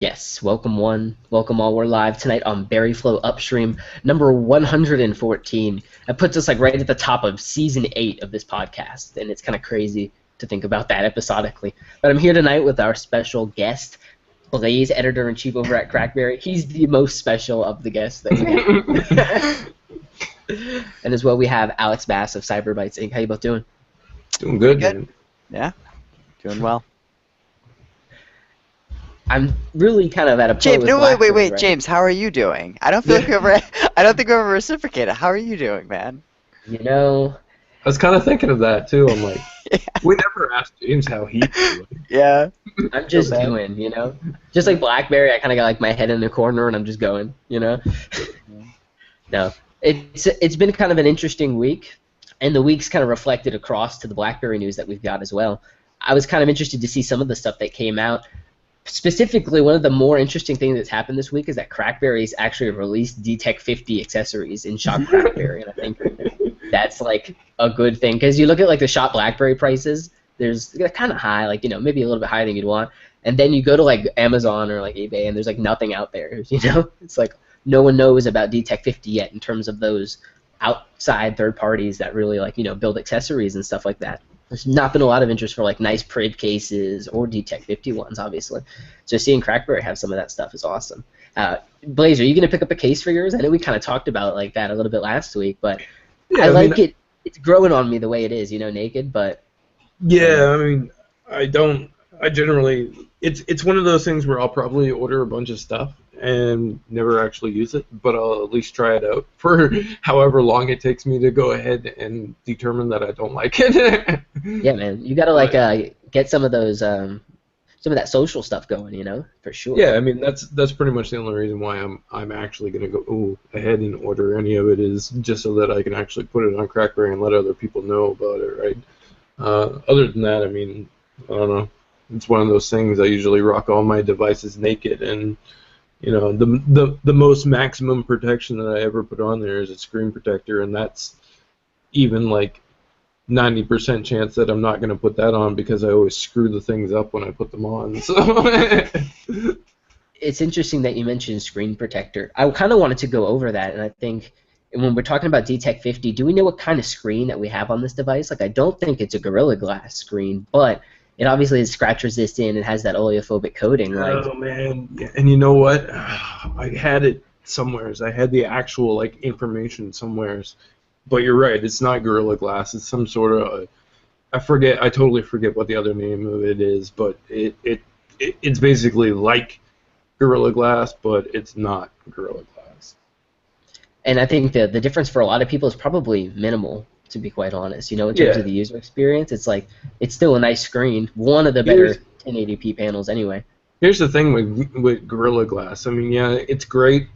Yes, welcome one, welcome all. We're live tonight on Berry Flow Upstream, number 114. That puts us like right at the top of season 8 of this podcast, and it's kind of crazy to think about that episodically. But I'm here tonight with our special guest, Blaze, editor-in-chief over at Crackberry. He's the most special of the guests that we have. And as well, we have Alex Bass of Cyberbytes Inc. How you both doing? Doing good, Good. man. Yeah, doing well. I'm really kind of at a point James, with no, BlackBerry wait, right James, how are you doing? I don't feel like I don't think we ever reciprocated. How are you doing, man? now. You know, I was kind of thinking of that too. I'm like, we never asked James how he's doing. Yeah. I'm just bad. doing, just like BlackBerry. I kind of got like my head in the corner and I'm just going, No, it's been kind of an interesting week, and the week's kind of reflected across to the BlackBerry news that we've got as well. I was kind of interested to see some of the stuff that came out. Specifically, one of the more interesting things that's happened this week is that Crackberry's actually released DTEK 50 accessories in Shop Crackberry, and I think that's like a good thing because you look at like the Shop BlackBerry prices, they're kind of high, like maybe a little bit higher than you'd want, and then you go to like Amazon or like eBay and there's like nothing out there, It's like no one knows about DTEK 50 yet in terms of those outside third parties that really like build accessories and stuff like that. There's not been a lot of interest for like nice Priv cases or DTEK 50 ones, obviously. So seeing Crackberry have some of that stuff is awesome. Blaze, are you going to pick up a case for yours? I know we kind of talked about like that a little bit last week, but Yeah, I like it. It's growing on me the way it is, naked, but... Yeah, I mean, I generally, it's one of those things where I'll probably order a bunch of stuff and never actually use it, but I'll at least try it out for however long it takes me to go ahead and determine that I don't like it. Yeah, man, you got to like get some of those, some of that social stuff going, for sure. Yeah, I mean that's pretty much the only reason why I'm actually gonna go ahead and order any of it is just so that I can actually put it on Crackberry and let other people know about it, right? Other than that, I mean, I don't know. It's one of those things. I usually rock all my devices naked, and the most maximum protection that I ever put on there is a screen protector, and that's even like 90% chance that I'm not going to put that on because I always screw the things up when I put them on. So It's interesting that you mentioned screen protector. I kind of wanted to go over that, and I think when we're talking about DTEK 50, do we know what kind of screen that we have on this device? Like, I don't think it's a Gorilla Glass screen, but it obviously is scratch resistant and has that oleophobic coating. oh man, yeah. And you know what? I had it somewheres. I had the actual like information somewheres. But you're right. It's not Gorilla Glass. It's some sort of I forget. I totally forget what the other name of it is. But it's basically like Gorilla Glass, but it's not Gorilla Glass. And I think the difference for a lot of people is probably minimal, to be quite honest. In terms of the user experience, it's like it's still a nice screen. One of the better 1080p panels, anyway. Here's the thing with Gorilla Glass. I mean, yeah, it's great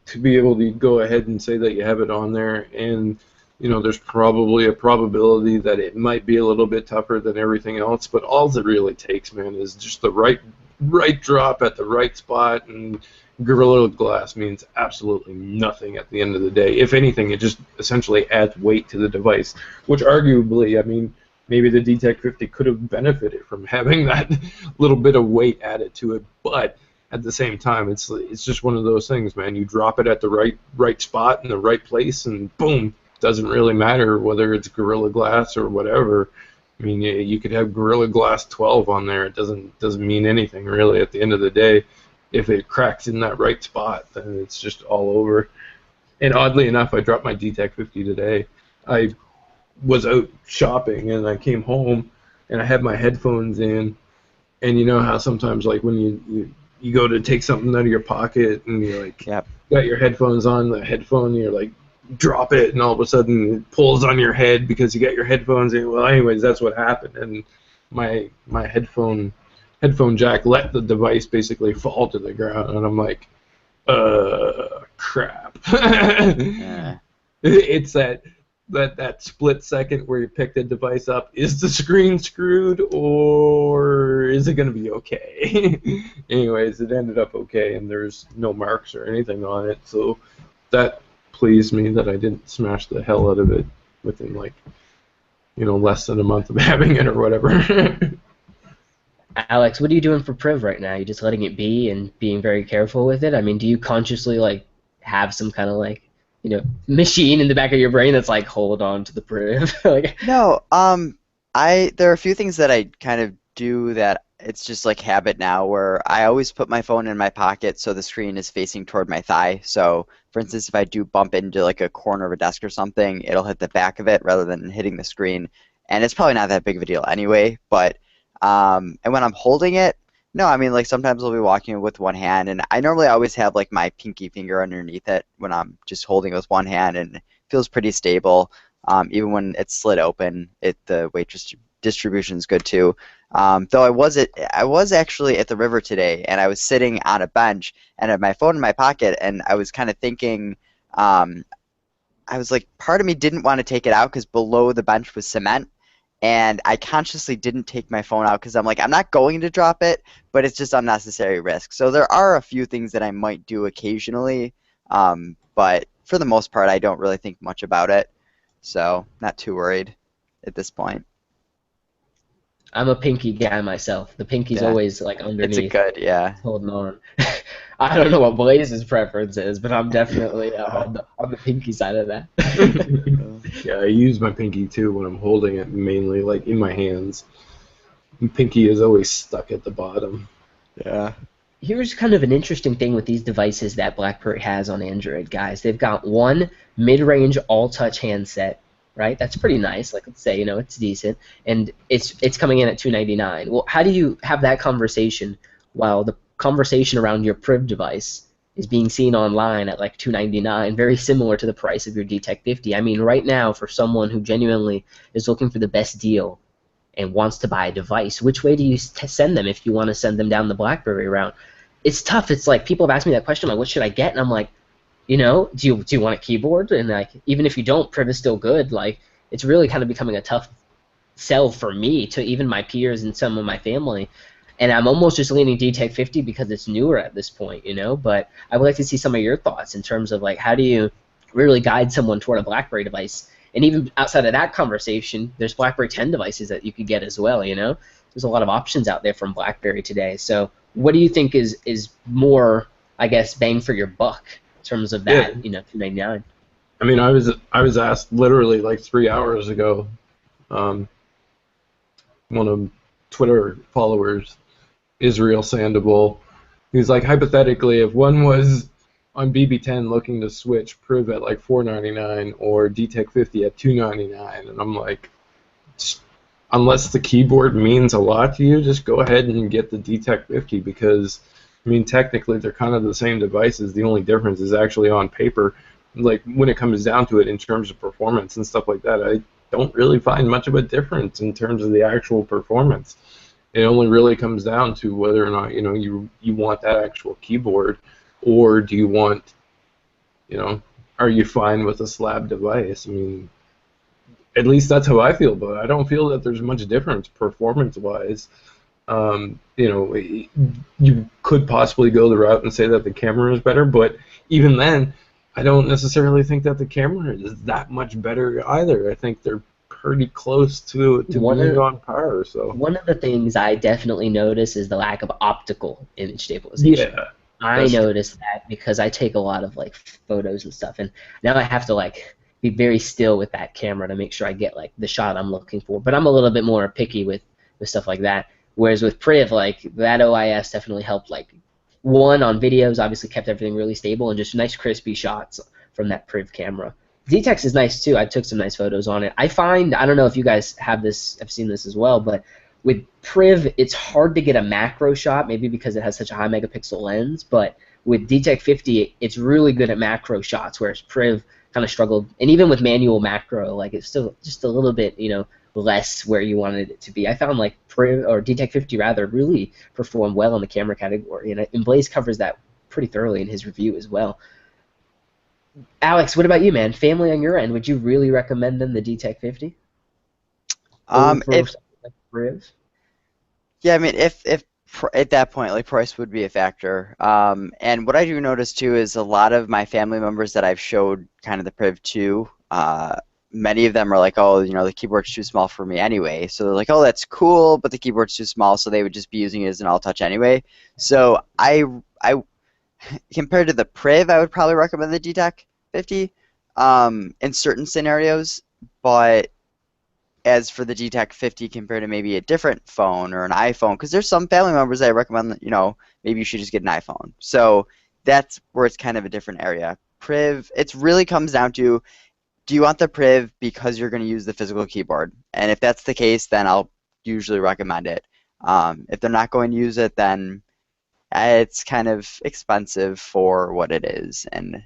to be able to go ahead and say that you have it on there, and there's probably a probability that it might be a little bit tougher than everything else. But all it really takes, man, is just the right drop at the right spot, and Gorilla Glass means absolutely nothing at the end of the day. If anything, it just essentially adds weight to the device, which arguably, I mean, maybe the DTEK 50 could have benefited from having that little bit of weight added to it, but at the same time, it's just one of those things, man. You drop it at the right spot in the right place, and boom, doesn't really matter whether it's Gorilla Glass or whatever. I mean, you could have Gorilla Glass 12 on there. It doesn't mean anything really at the end of the day. If it cracks in that right spot, then it's just all over. And oddly enough, I dropped my DTEK 50 today. I was out shopping and I came home and I had my headphones in, and you know how sometimes like when you go to take something out of your pocket and you like Yep. got your headphones on, the headphone, you're like drop it and all of a sudden it pulls on your head because you got your headphones in. Well, anyways, that's what happened, and my headphone jack let the device basically fall to the ground, and I'm like, crap. Yeah. It's that split second where you pick the device up. Is the screen screwed, or is it going to be okay? Anyways, it ended up okay, and there's no marks or anything on it, so that pleased me that I didn't smash the hell out of it within, like, less than a month of having it or whatever. Alex, what are you doing for Priv right now? You just letting it be and being very careful with it? I mean, do you consciously like have some kind of like, machine in the back of your brain that's like, hold on to the Priv? Like, No, there are a few things that I kind of do that it's just like habit now where I always put my phone in my pocket so the screen is facing toward my thigh. So, for instance, if I do bump into like a corner of a desk or something, it'll hit the back of it rather than hitting the screen. And it's probably not that big of a deal anyway, but and when I'm holding it, no, I mean like sometimes I'll be walking with one hand and I normally always have like my pinky finger underneath it when I'm just holding it with one hand and it feels pretty stable. Even when it's slid open, the weight distribution is good too. Though I was actually at the river today, and I was sitting on a bench and had my phone in my pocket, and I was kind of thinking, um, I was like, part of me didn't want to take it out because below the bench was cement, and I consciously didn't take my phone out because I'm like, I'm not going to drop it, but it's just unnecessary risk. So there are a few things that I might do occasionally, but for the most part, I don't really think much about it. So not too worried at this point. I'm a pinky guy myself. The pinky's Yeah, always like it's a underneath, good, yeah. holding on. I don't know what Blaze's preference is, but I'm definitely on the pinky side of that. Yeah, I use my pinky too when I'm holding it, mainly like in my hands. And pinky is always stuck at the bottom. Yeah. Here's kind of an interesting thing with these devices that BlackBerry has on Android, guys. They've got one mid-range all-touch handset, right? That's pretty nice. Like, let's say, it's decent, and it's coming in at $299. Well, how do you have that conversation while the conversation around your Priv device is being seen online at like $299, very similar to the price of your DTEK 50? I mean, right now, for someone who genuinely is looking for the best deal and wants to buy a device, which way do you send them if you want to send them down the BlackBerry route? It's tough. It's like people have asked me that question, like, what should I get? And I'm like, do you want a keyboard? And like, even if you don't, Priv is still good. Like, it's really kind of becoming a tough sell for me to even my peers and some of my family. And I'm almost just leaning DTEK 50 because it's newer at this point. But I would like to see some of your thoughts in terms of like, how do you really guide someone toward a BlackBerry device? And even outside of that conversation, there's BlackBerry 10 devices that you could get as well. There's a lot of options out there from BlackBerry today. So what do you think is more, I guess, bang for your buck in terms of Yeah, that, 299? I mean, I was asked literally like 3 hours ago. Um, one of Twitter followers, Israel Sandoval, he's like, hypothetically, if one was on BB10 looking to switch Priv at like 499 or DTEK 50 at 299, and I'm like, unless the keyboard means a lot to you, just go ahead and get the DTEK 50 because, I mean, technically they're kind of the same devices. The only difference is actually on paper. Like when it comes down to it in terms of performance and stuff like that, I don't really find much of a difference in terms of the actual performance. It only really comes down to whether or not you want that actual keyboard, or do you want, are you fine with a slab device? I mean, at least that's how I feel, but I don't feel that there's much difference performance-wise. You could possibly go the route and say that the camera is better, but even then, I don't necessarily think that the camera is that much better either. I think they're pretty close to One being of on par. So one of the things I definitely notice is the lack of optical image stabilization. yeah, I that's true. notice that because I take a lot of like photos and stuff, and now I have to like be very still with that camera to make sure I get like the shot I'm looking for. But I'm a little bit more picky with stuff like that. Whereas with Priv, like that OIS definitely helped. Like one on videos, obviously kept everything really stable and just nice crispy shots from that Priv camera. ZTEX is nice too. I took some nice photos on it. I find, I don't know if you guys have seen this as well, but with Priv, it's hard to get a macro shot, maybe because it has such a high megapixel lens, but with DTEK 50, it's really good at macro shots, whereas Priv kind of struggled. And even with manual macro, like it's still just a little bit, less where you wanted it to be. I found like Priv, or DTEK 50 rather, really performed well in the camera category, and Blaze covers that pretty thoroughly in his review as well. Alex, what about you, man? Family on your end, would you really recommend them the DTEK 50 over If something like Priv? Yeah, I mean, at that point, like price would be a factor. And what I do notice too is a lot of my family members that I've showed kind of the Priv to, many of them are like, oh, the keyboard's too small for me anyway. So they're like, oh, that's cool, but the keyboard's too small, so they would just be using it as an all touch anyway. So I compared to the Priv, I would probably recommend the D-Tech 50 in certain scenarios, but as for the D-Tech 50 compared to maybe a different phone or an iPhone, because there's some family members that I recommend that, maybe you should just get an iPhone. So that's where it's kind of a different area. Priv, it really comes down to, do you want the Priv because you're going to use the physical keyboard? And if that's the case, then I'll usually recommend it. If they're not going to use it, then it's kind of expensive for what it is, and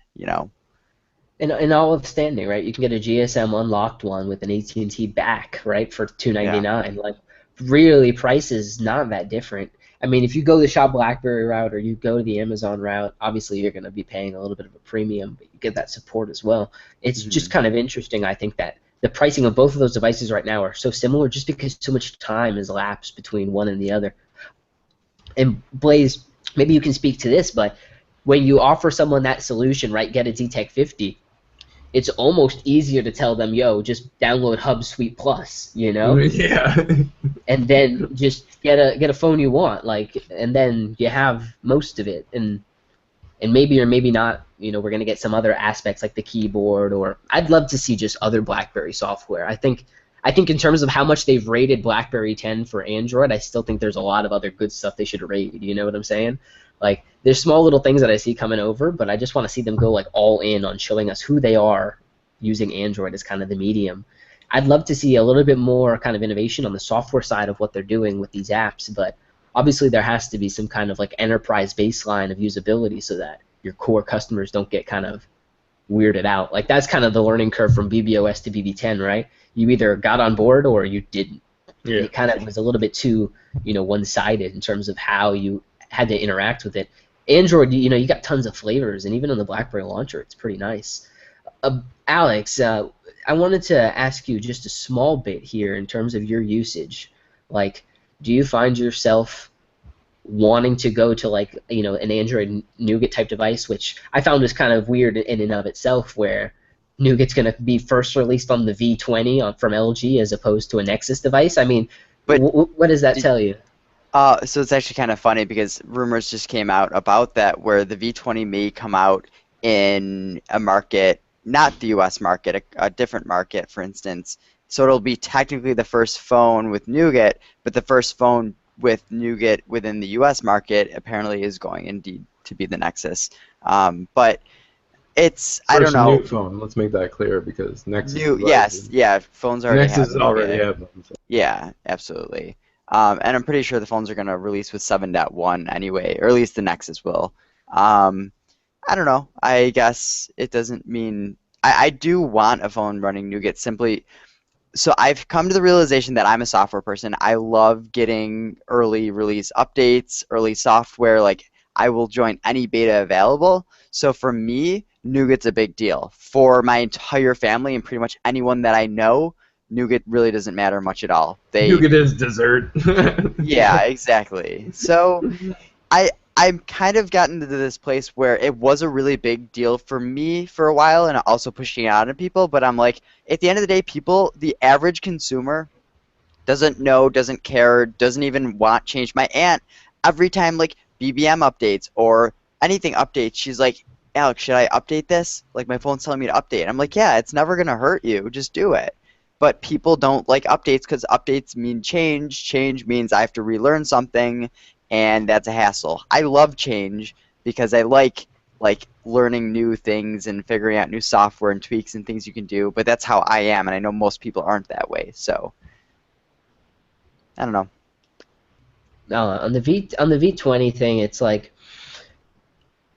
And all outstanding, right? You can get a GSM unlocked one with an AT&T back, right, for $299. Like, really, price is not that different. I mean, if you go the Shop BlackBerry route or you go the Amazon route, obviously you're going to be paying a little bit of a premium, but you get that support as well. It's just kind of interesting, I think, that the pricing of both of those devices right now are so similar just because so much time has elapsed between one and the other. And Blaze, maybe you can speak to this, but when you offer someone that solution, right, get a D-Tech 50, it's almost easier to tell them, yo, just download HubSuite Plus, Yeah. and then just get a phone you want, and then you have most of it, and maybe or maybe not, we're gonna get some other aspects like the keyboard, or I'd love to see just other BlackBerry software. I think in terms of how much they've rated BlackBerry 10 for Android, I still think there's a lot of other good stuff they should rate. You know what I'm saying? Like, there's small little things that I see coming over, but I just want to see them go like all in on showing us who they are using Android as kind of the medium. I'd love to see a little bit more kind of innovation on the software side of what they're doing with these apps, but obviously there has to be some kind of like enterprise baseline of usability so that your core customers don't get kind of weirded out. Like, that's kind of the learning curve from BBOS to BB10, right? You either got on board or you didn't. Yeah. It kind of was a little bit too, one-sided in terms of how you had to interact with it. Android, you got tons of flavors, and even on the BlackBerry launcher, it's pretty nice. Alex, I wanted to ask you just a small bit here in terms of your usage. Like, do you find yourself wanting to go to like an Android Nougat type device, which I found was kind of weird in and of itself, where Nougat's going to be first released on the V20 from LG as opposed to a Nexus device? I mean, But what does that tell you? So it's actually kind of funny because rumors just came out about that, where the V20 may come out in a market, not the US market, a different market, for instance. So it'll be technically the first phone with Nougat, but the first phone with Nougat within the US market apparently is going indeed to be the Nexus. But it's, I don't know. New phone. Let's make that clear, because Nexus. Phones already Nexus have already have them. So. Yeah, absolutely. And I'm pretty sure the phones are going to release with 7.1 anyway, or at least the Nexus will. I don't know. I guess it doesn't mean... I do want a phone running Nougat simply... So I've come to the realization that I'm a software person. I love getting early release updates, early software. Like, I will join any beta available. So for me, Nougat's a big deal. For my entire family and pretty much anyone that I know, Nougat really doesn't matter much at all. Nougat is dessert. Yeah, exactly. So I've kind of gotten to this place where it was a really big deal for me for a while, and also pushing it out on people, but I'm like, at the end of the day, the average consumer doesn't know, doesn't care, doesn't even want change. My aunt, every time like BBM updates or anything updates, she's like, Alex, should I update this? Like, my phone's telling me to update. I'm like, yeah, it's never going to hurt you. Just do it. But people don't like updates because updates mean change. Change means I have to relearn something, and that's a hassle. I love change because I like learning new things and figuring out new software and tweaks and things you can do, but that's how I am, and I know most people aren't that way. So I don't know. No, on the V20 thing, it's like,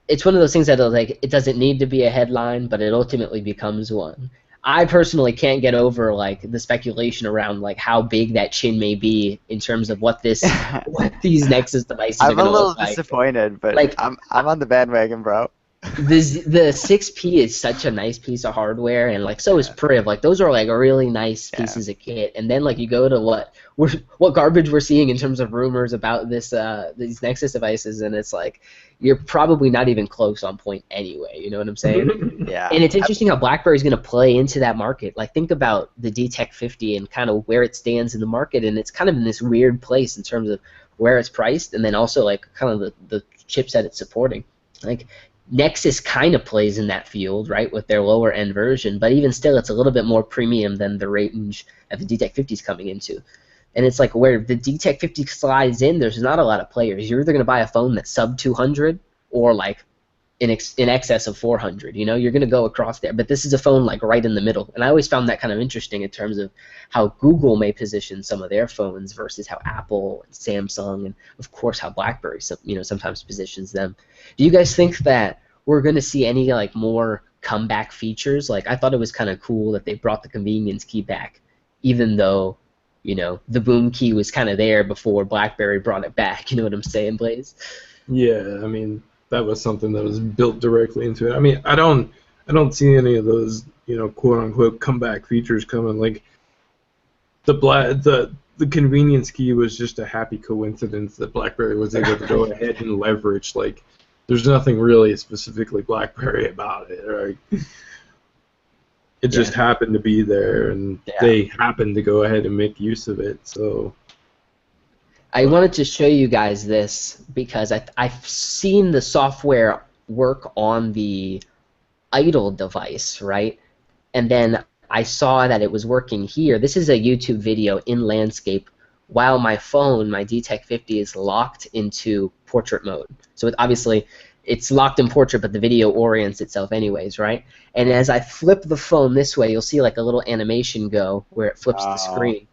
it's one of those things that like, it doesn't need to be a headline, but it ultimately becomes one. I personally can't get over like the speculation around like how big that chin may be in terms of what these Nexus devices are I'm a going to little look like. disappointed, but Like, I'm on the bandwagon, bro. the 6P is such a nice piece of hardware, and like so is Yeah. Priv. Like those are like really nice Yeah. pieces of kit. And then like you go to what garbage we're seeing in terms of rumors about these Nexus devices, and it's like you're probably not even close on point anyway. You know what I'm saying? Yeah. And it's interesting how BlackBerry's going to play into that market. Like, think about the DTEK 50 and kind of where it stands in the market, and it's kind of in this weird place in terms of where it's priced, and then also like kind of the chipset it's supporting. Like, Nexus kind of plays in that field, right, with their lower end version, but even still, it's a little bit more premium than the range that the DTEK 50 is coming into. And it's like where the DTEK 50 slides in, there's not a lot of players. You're either going to buy a phone that's sub 200 or like in excess of 400. You know, you're going to go across there. But this is a phone like right in the middle. And I always found that kind of interesting in terms of how Google may position some of their phones versus how Apple and Samsung and of course how BlackBerry sometimes positions them. Do you guys think that we're going to see any like more comeback features? Like I thought it was kind of cool that they brought the convenience key back, even though the boom key was kind of there before BlackBerry brought it back. You know what I'm saying, Blaze? Yeah, I mean that was something that was built directly into it. I mean, I don't see any of those, quote unquote comeback features coming. Like the convenience key was just a happy coincidence that BlackBerry was able to go ahead and leverage. Like, there's nothing really specifically BlackBerry about it, right? It just happened to be there, and they happened to go ahead and make use of it. So I wanted to show you guys this because I've seen the software work on the idle device, right? And then I saw that it was working here. This is a YouTube video in landscape while my phone, my DTEK 50, is locked into portrait mode. So obviously it's locked in portrait, but the video orients itself anyways, right? And as I flip the phone this way, you'll see like a little animation go where it flips the screen.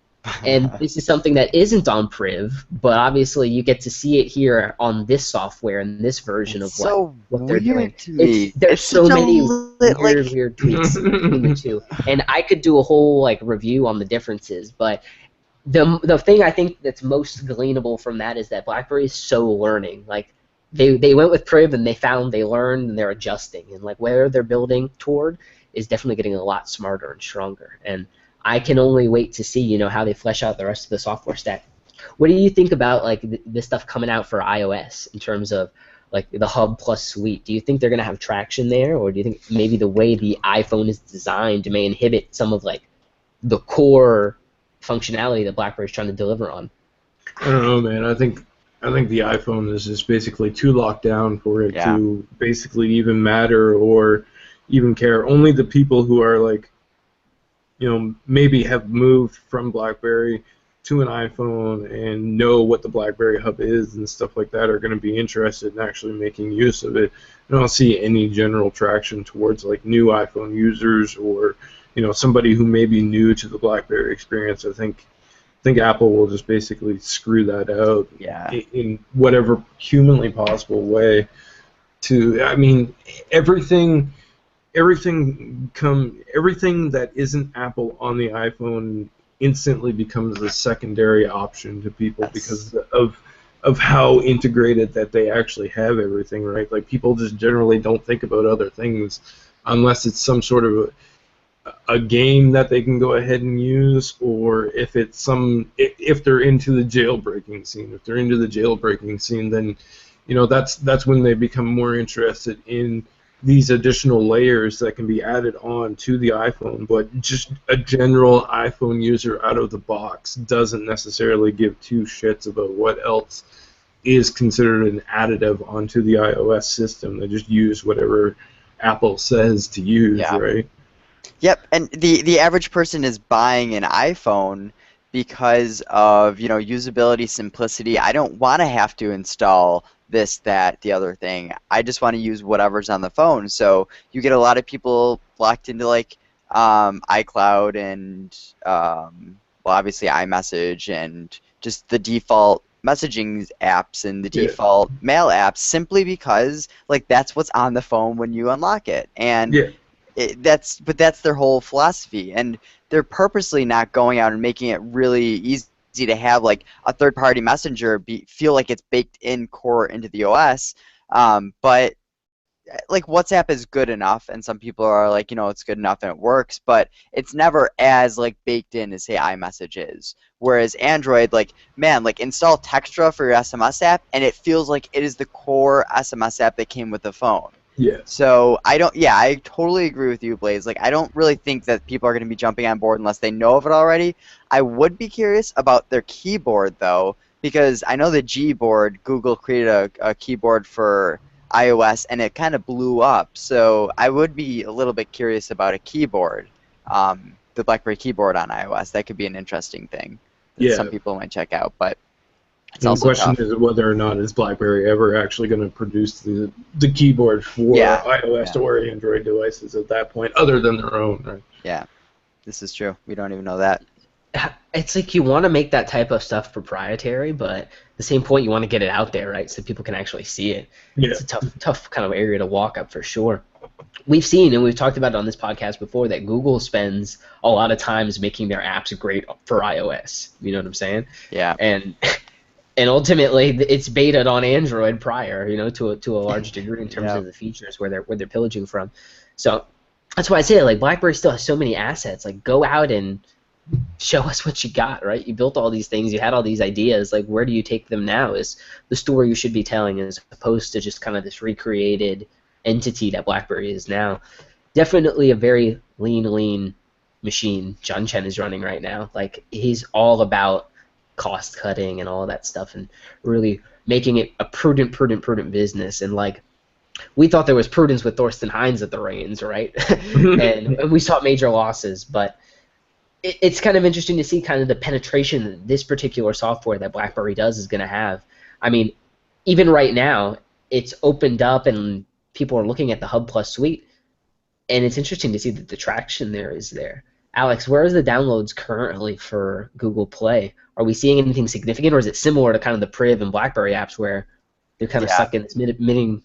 And this is something that isn't on Priv, but obviously you get to see it here on this software and this version of what they're doing. To me. There's so many weird, weird tweaks between the two, and I could do a whole like review on the differences. But the thing I think that's most gleanable from that is that BlackBerry is so learning. Like they went with Priv and they learned and they're adjusting, and like where they're building toward is definitely getting a lot smarter and stronger. And I can only wait to see, how they flesh out the rest of the software stack. What do you think about like this stuff coming out for iOS in terms of like the Hub Plus suite? Do you think they're gonna have traction there, or do you think maybe the way the iPhone is designed may inhibit some of like the core functionality that BlackBerry's trying to deliver on? I don't know, man. I think the iPhone is just basically too locked down for it to basically even matter or even care. Only the people who are like, maybe have moved from BlackBerry to an iPhone and know what the BlackBerry Hub is and stuff like that are going to be interested in actually making use of it. I don't see any general traction towards like new iPhone users or somebody who may be new to the BlackBerry experience. I think Apple will just basically screw that out in whatever humanly possible way. I mean, everything that isn't Apple on the iPhone instantly becomes a secondary option to people because of how integrated that they actually have everything, right? Like people just generally don't think about other things unless it's some sort of a game that they can go ahead and use, or if they're into the jailbreaking scene. If they're into the jailbreaking scene, then that's when they become more interested in these additional layers that can be added on to the iPhone. But just a general iPhone user out of the box doesn't necessarily give two shits about what else is considered an additive onto the iOS system. They just use whatever Apple says to use, right? Yep, and the average person is buying an iPhone because of usability, simplicity. I don't want to have to install this, that, the other thing. I just want to use whatever's on the phone. So you get a lot of people locked into like iCloud and obviously iMessage and just the default messaging apps and the default mail apps simply because like that's what's on the phone when you unlock it. And that's their whole philosophy, and they're purposely not going out and making it really easy to have like a third-party messenger feel like it's baked in core into the OS. But like WhatsApp is good enough, and some people are like, it's good enough and it works, but it's never as like baked in as say iMessage is. Whereas Android, like man, like install Textra for your SMS app, and it feels like it is the core SMS app that came with the phone. Yeah. So I totally agree with you, Blaze. Like I don't really think that people are going to be jumping on board unless they know of it already. I would be curious about their keyboard though, because I know the Gboard, Google created a keyboard for iOS and it kind of blew up. So I would be a little bit curious about a keyboard, the BlackBerry keyboard on iOS. That could be an interesting thing that some people might check out, but it's and also the question tough. is whether or not is BlackBerry ever actually going to produce the keyboard for iOS or Android devices at that point, other than their own, right? Yeah, this is true. We don't even know that. It's like you want to make that type of stuff proprietary, but at the same point you want to get it out there, right, so people can actually see it. Yeah. It's a tough kind of area to walk up for sure. We've seen, and we've talked about it on this podcast before, that Google spends a lot of times making their apps great for iOS. You know what I'm saying? Yeah. And ultimately, it's betaed on Android prior, to a large degree in terms of the features where they're pillaging from. So that's why I say, like, BlackBerry still has so many assets. Like, go out and show us what you got, right? You built all these things, you had all these ideas. Like, where do you take them now? Is the story you should be telling, as opposed to just kind of this recreated entity that BlackBerry is now. Definitely a very lean machine John Chen is running right now. Like, he's all about cost cutting and all of that stuff, and really making it a prudent business. And like, we thought there was prudence with Thorsten Heinz at the reins, right? and we saw major losses, but it's kind of interesting to see kind of the penetration that this particular software that BlackBerry does is going to have. I mean, even right now, it's opened up and people are looking at the Hub Plus suite, and it's interesting to see that the traction there is there. Alex, where are the downloads currently for Google Play? Are we seeing anything significant, or is it similar to kind of the Priv and BlackBerry apps where they're kind of stuck in this middling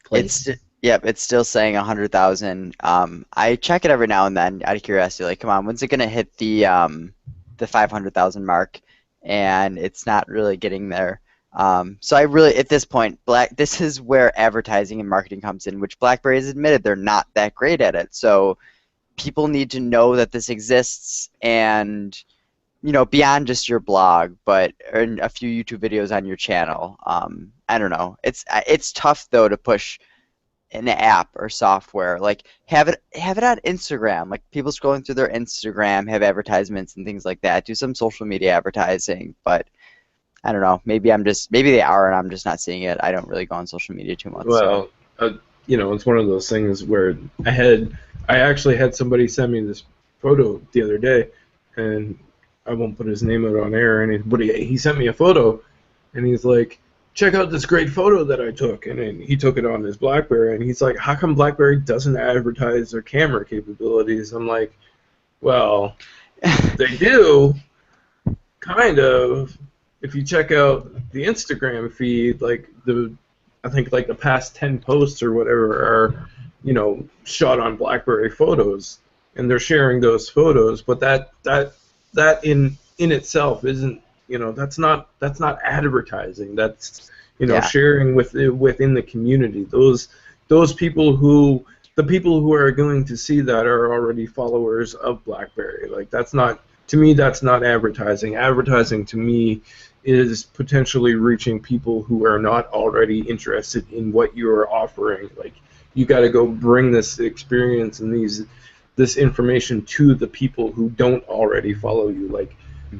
place? It's still saying 100,000. I check it every now and then out of curiosity, like, come on, when's it gonna hit the 500,000 mark? And it's not really getting there. So I really, at this point, this is where advertising and marketing comes in, which BlackBerry has admitted they're not that great at it. So people need to know that this exists, and beyond just your blog, but a few YouTube videos on your channel. I don't know. It's tough though to push an app or software, like have it on Instagram, like people scrolling through their Instagram have advertisements and things like that. Do some social media advertising, but I don't know. Maybe they are, and I'm just not seeing it. I don't really go on social media too much. Well, it's one of those things where I actually had somebody send me this photo the other day, and I won't put his name out on air, but he sent me a photo, and he's like, check out this great photo that I took, and then he took it on his BlackBerry, and he's like, how come BlackBerry doesn't advertise their camera capabilities? I'm like, well, they do, kind of. If you check out the Instagram feed, I think the past 10 posts or whatever are, shot on BlackBerry photos, and they're sharing those photos, but that in itself isn't, that's not advertising. That's sharing within the community. Those people who are going to see that are already followers of BlackBerry. Like, that's not advertising. Advertising to me is potentially reaching people who are not already interested in what you are offering. Like, you got to go bring this experience and this information to the people who don't already follow you. Like,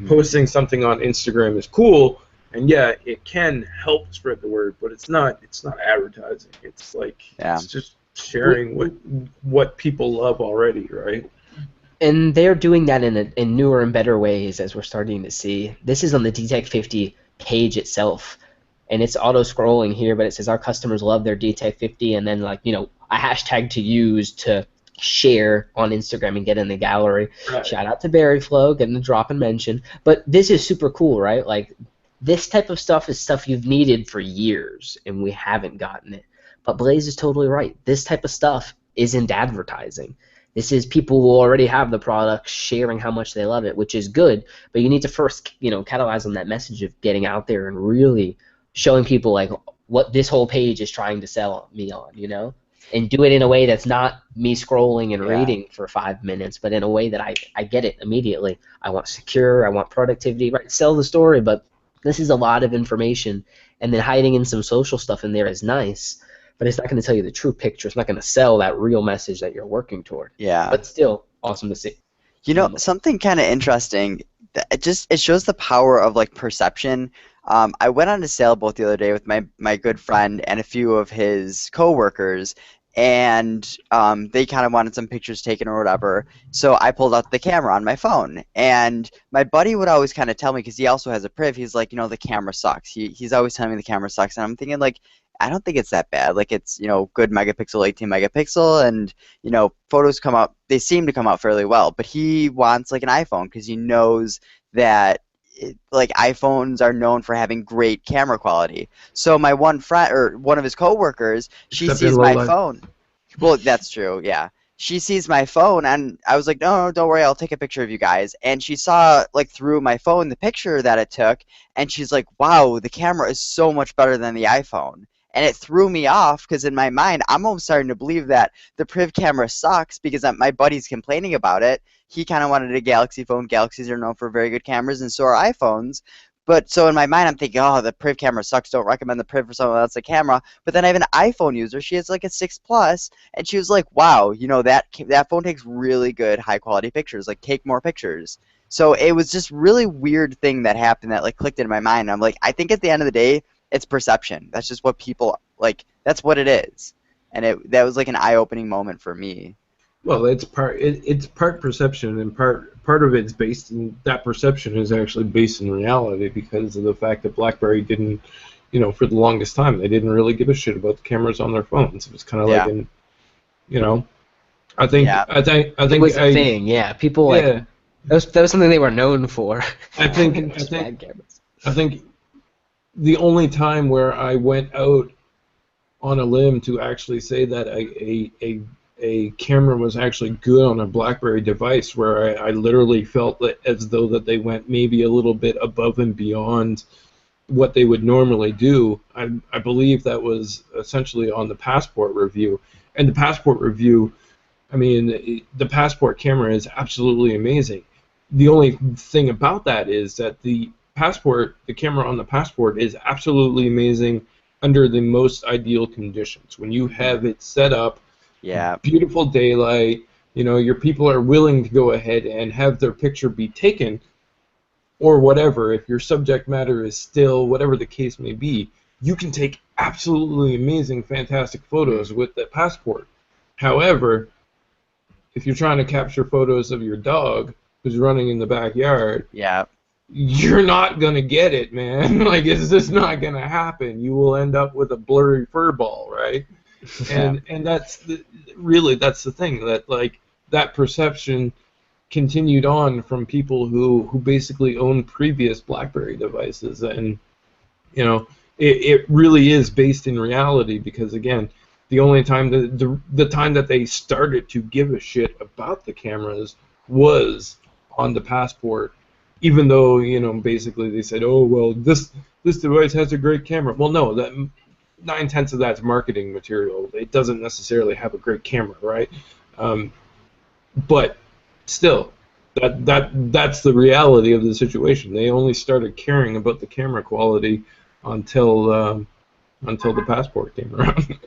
posting something on Instagram is cool, and yeah, it can help spread the word, but it's not advertising. It's it's just sharing what people love already, right? And they're doing that in newer and better ways, as we're starting to see. This is on the DTEK 50 page itself, and it's auto-scrolling here, but it says our customers love their DTEK 50, and then a hashtag to use to share on Instagram and get in the gallery. Right. Shout out to Berryflow, getting the drop and mention. But this is super cool, right? Like, this type of stuff is stuff you've needed for years, and we haven't gotten it. But Blaze is totally right. This type of stuff isn't advertising. This is people who already have the product sharing how much they love it, which is good, but you need to first, catalyze on that message of getting out there and really showing people, like, what this whole page is trying to sell me on, and do it in a way that's not me scrolling and Yeah. reading for 5 minutes, but in a way that I get it immediately. I want secure, I want productivity, right? Sell the story, but this is a lot of information, and then hiding in some social stuff in there is nice, but it's not going to tell you the true picture. It's not going to sell that real message that you're working toward. Yeah. But still, awesome to see. You know, something kind of interesting. It shows the power of like perception. I went on a sailboat the other day with my good friend and a few of his coworkers, and they kind of wanted some pictures taken or whatever. So I pulled out the camera on my phone, and my buddy would always kind of tell me, because he also has a Priv. He's like, the camera sucks. He's always telling me the camera sucks, and I'm thinking like, I don't think it's that bad. Like it's good megapixel, 18 megapixel, and photos come out. They seem to come out fairly well. But he wants like an iPhone because he knows that like iPhones are known for having great camera quality. So my one friend or one of his coworkers, she Except in sees low my light. phone. Well, that's true. Yeah. She sees my phone, and I was like, no, don't worry, I'll take a picture of you guys. And she saw, like, through my phone the picture that it took, and she's like, wow, the camera is so much better than the iPhone. And it threw me off, because in my mind, I'm almost starting to believe that the Priv camera sucks, because my buddy's complaining about it. He kind of wanted a Galaxy phone. Galaxies are known for very good cameras, and so are iPhones. But so in my mind, I'm thinking, oh, the Priv camera sucks. Don't recommend the Priv for someone else a camera. But then I have an iPhone user. She has like a 6 Plus, and she was like, wow, that phone takes really good, high quality pictures. Like, take more pictures. So it was just really weird thing that happened that like clicked in my mind. I'm like, I think at the end of the day, it's perception. That's just what people like. That's what it is, and that was like an eye-opening moment for me. Well, it's part perception, and part of it's based in that perception is actually based in reality because of the fact that BlackBerry didn't, for the longest time they didn't really give a shit about the cameras on their phones. It was kind of like I think It was a thing, yeah. People like that was something they were known for. I think the only time where I went out on a limb to actually say that a camera was actually good on a BlackBerry device, where I literally felt that as though that they went maybe a little bit above and beyond what they would normally do. I believe that was essentially on the Passport review. And the Passport review, I mean, the Passport camera is absolutely amazing. The only thing about that is that the camera on the Passport is absolutely amazing under the most ideal conditions. When you have it set up, beautiful daylight, your people are willing to go ahead and have their picture be taken, or whatever, if your subject matter is still, whatever the case may be, you can take absolutely amazing, fantastic photos with the Passport. However, if you're trying to capture photos of your dog who's running in the backyard, you're not going to get it, man. Like, it's just not going to happen. You will end up with a blurry fur ball, right? And that's the thing, that like that perception continued on from people who basically owned previous BlackBerry devices, and it really is based in reality, because again, the only time the time that they started to give a shit about the cameras was on the Passport, even though basically they said, oh well, this device has a great camera. Well, no, that 9/10 of that's marketing material. It doesn't necessarily have a great camera, right? But still, that's the reality of the situation. They only started caring about the camera quality until the Passport came around,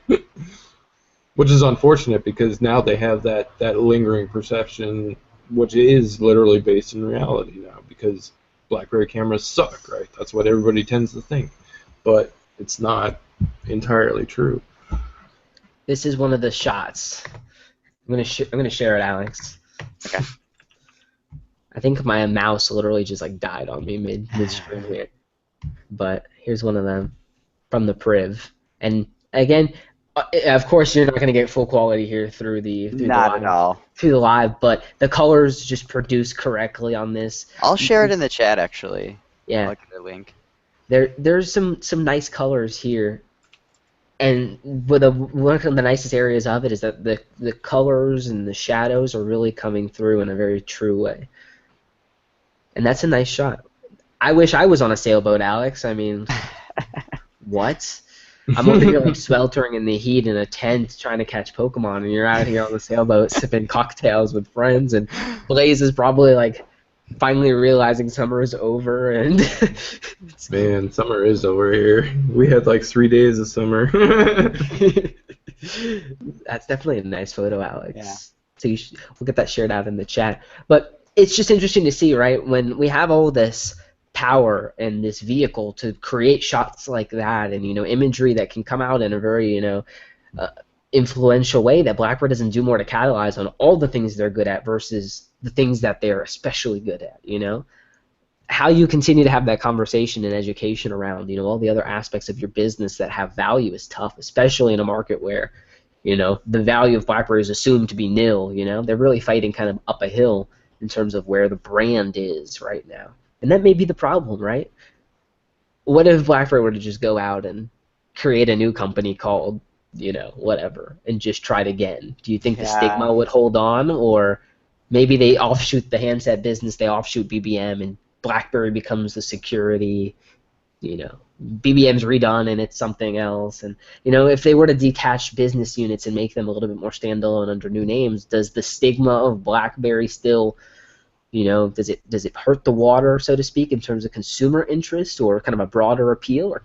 which is unfortunate, because now they have that lingering perception, which is literally based in reality now, because BlackBerry cameras suck, right? That's what everybody tends to think, but it's not entirely true. This is one of the shots. I'm gonna share it, Alex. Okay. I think my mouse literally just like died on me mid-stream here. But here's one of them from the Priv. And again, of course, you're not gonna get full quality here through the live, but the colors just produced correctly on this. I'll share it in the chat, actually. Yeah. I'll look at the link. There's some nice colors here, and one of the nicest areas of it is that the colors and the shadows are really coming through in a very true way, and that's a nice shot. I wish I was on a sailboat, Alex. I mean, what? I'm over here like sweltering in the heat in a tent trying to catch Pokemon, and you're out here on the sailboat sipping cocktails with friends, and Blaze is probably like finally realizing summer is over, and Man, summer is over here. We had like 3 days of summer. that's definitely a nice photo, Alex. Yeah. So we'll get that shared out in the chat. But it's just interesting to see, right, when we have all this power and this vehicle to create shots like that, and imagery that can come out in a very uh, influential way, that BlackBerry doesn't do more to catalyze on all the things they're good at versus the things that they're especially good at. How you continue to have that conversation and education around all the other aspects of your business that have value is tough, especially in a market where the value of BlackBerry is assumed to be nil. They're really fighting kind of up a hill in terms of where the brand is right now. And that may be the problem, right? What if BlackBerry were to just go out and create a new company called, whatever, and just try it again? Do you think the stigma would hold on? Or maybe they offshoot the handset business, they offshoot BBM, and BlackBerry becomes the security, BBM's redone and it's something else. And, if they were to detach business units and make them a little bit more standalone under new names, does the stigma of BlackBerry still, does it hurt the water, so to speak, in terms of consumer interest or kind of a broader appeal? Or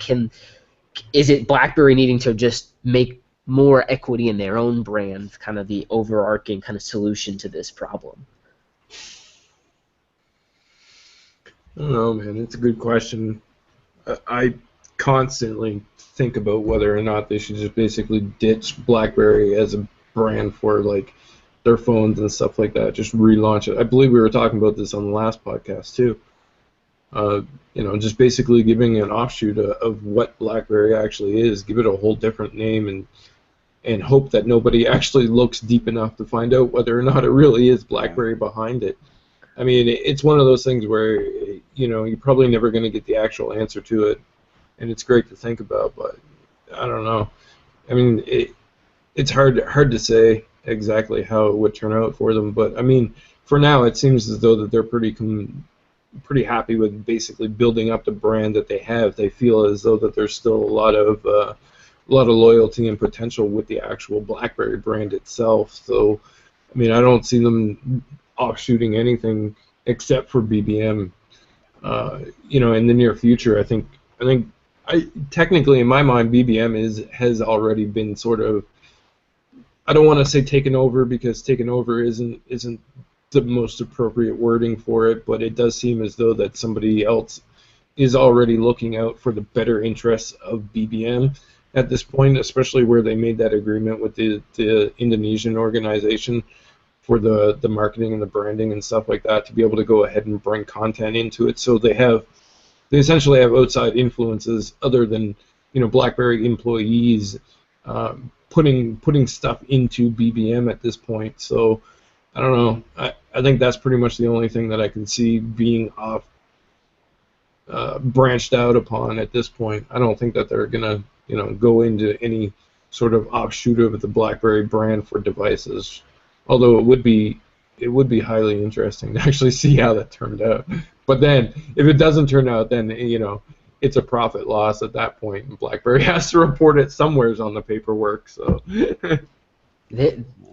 is it BlackBerry needing to just make more equity in their own brand, kind of the overarching kind of solution to this problem? I don't know, man. It's a good question. I constantly think about whether or not they should just basically ditch BlackBerry as a brand for like their phones and stuff like that. Just relaunch it. I believe we were talking about this on the last podcast too. Just basically giving an offshoot of what BlackBerry actually is. Give it a whole different name and hope that nobody actually looks deep enough to find out whether or not it really is BlackBerry behind it. I mean, it's one of those things where, you're probably never going to get the actual answer to it, and it's great to think about, but I don't know. I mean, it's hard to say exactly how it would turn out for them, but I mean, for now, it seems as though that they're pretty happy with basically building up the brand that they have. They feel as though that there's still a lot of loyalty and potential with the actual BlackBerry brand itself. So, I mean, I don't see them offshooting anything except for BBM. In the near future, I think technically in my mind, BBM has already been sort of, I don't want to say taken over, because taken over isn't the most appropriate wording for it, but it does seem as though that somebody else is already looking out for the better interests of BBM at this point, especially where they made that agreement with the Indonesian organization for the marketing and the branding and stuff like that, to be able to go ahead and bring content into it. So they essentially have outside influences other than BlackBerry employees putting stuff into BBM at this point. So I don't know. I think that's pretty much the only thing that I can see being branched out upon at this point. I don't think that they're gonna go into any sort of offshoot of the BlackBerry brand for devices. Although it would be highly interesting to actually see how that turned out. But then, if it doesn't turn out, then it's a profit loss at that point, and BlackBerry has to report it somewheres on the paperwork. So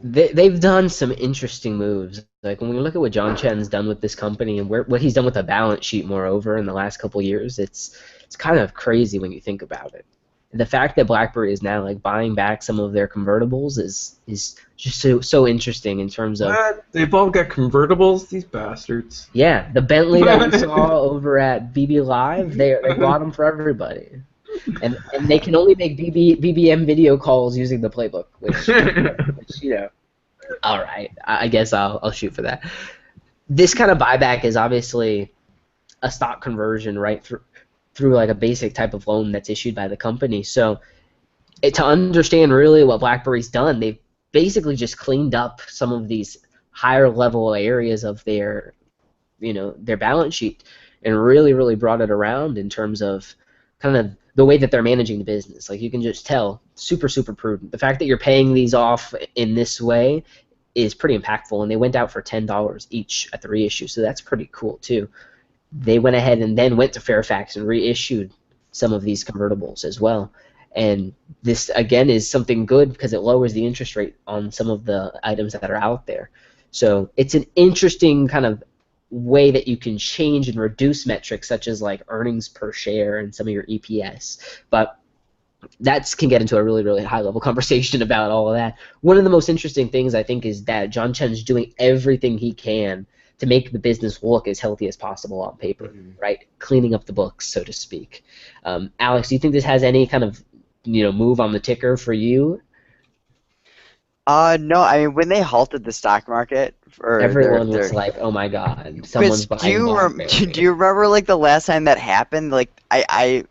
they've done some interesting moves. Like when we look at what John Chen's done with this company and what he's done with the balance sheet, moreover, in the last couple of years, it's kind of crazy when you think about it. The fact that BlackBerry is now like buying back some of their convertibles is just so interesting in terms of. What? They've all got convertibles, these bastards. Yeah, the Bentley that we saw over at BB Live, they bought them for everybody, and they can only make BBM video calls using the playbook, which all right, I guess I'll shoot for that. This kind of buyback is obviously a stock conversion, right, through like a basic type of loan that's issued by the company. So to understand really what BlackBerry's done, they've basically just cleaned up some of these higher level areas of their balance sheet and really brought it around in terms of kind of the way that they're managing the business. Like you can just tell, super prudent. The fact that you're paying these off in this way is pretty impactful, and they went out for $10 each at the reissue, so that's pretty cool too. They went ahead and then went to Fairfax and reissued some of these convertibles as well. And this again is something good because it lowers the interest rate on some of the items that are out there. So it's an interesting kind of way that you can change and reduce metrics such as like earnings per share and some of your EPS. But that can get into a really, really high level conversation about all of that. One of the most interesting things I think is that John Chen's doing everything he can to make the business look as healthy as possible on paper, right? Cleaning up the books, so to speak. Alex, do you think this has any kind of move on the ticker for you? No, I mean when they halted the stock market for Everyone was like, "Oh my God, someone's Chris, buying BlackBerry." do you remember like the last time that happened? Like I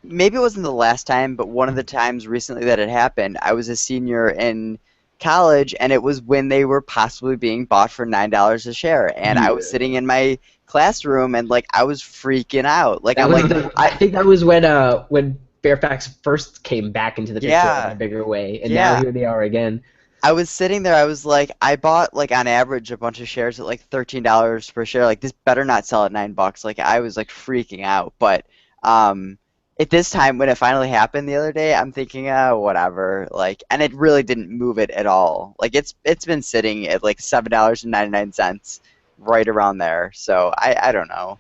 maybe it wasn't the last time, but one of the times recently that it happened, I was a senior in college, and it was when they were possibly being bought for $9 a share, and I was sitting in my classroom, and like I was freaking out. Like I think that was when Fairfax first came back into the picture in a bigger way, and now here they are again. I was sitting there, I was like, I bought like on average a bunch of shares at like $13 per share. Like this better not sell at $9. Like I was like freaking out. But at this time when it finally happened the other day, I'm thinking, whatever. Like, and it really didn't move it at all. Like it's been sitting at like $7.99, right around there. So I don't know.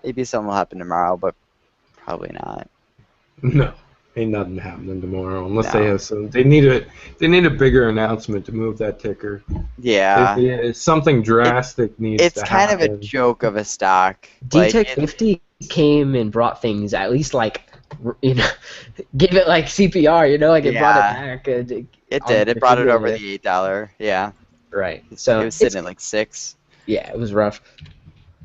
Maybe something will happen tomorrow, but probably not. No. Ain't nothing happening tomorrow unless they have some. They need a bigger announcement to move that ticker. Yeah. Something drastic needs to happen. It's kind of a joke of a stock. DTEC 50 came and brought things at least like give it like CPR. Like it brought it back. It did. It brought it over the $8. Yeah. Right. So it was sitting at like 6. Yeah, it was rough.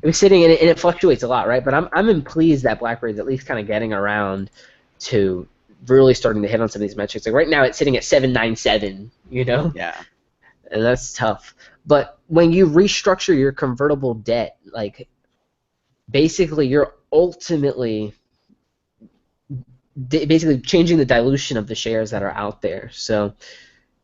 It was sitting and it fluctuates a lot, right? But I'm pleased that BlackBerry's at least kind of getting around to really starting to hit on some of these metrics. Like right now it's sitting at 797, Yeah. And that's tough. But when you restructure your convertible debt, like basically you're ultimately changing the dilution of the shares that are out there. So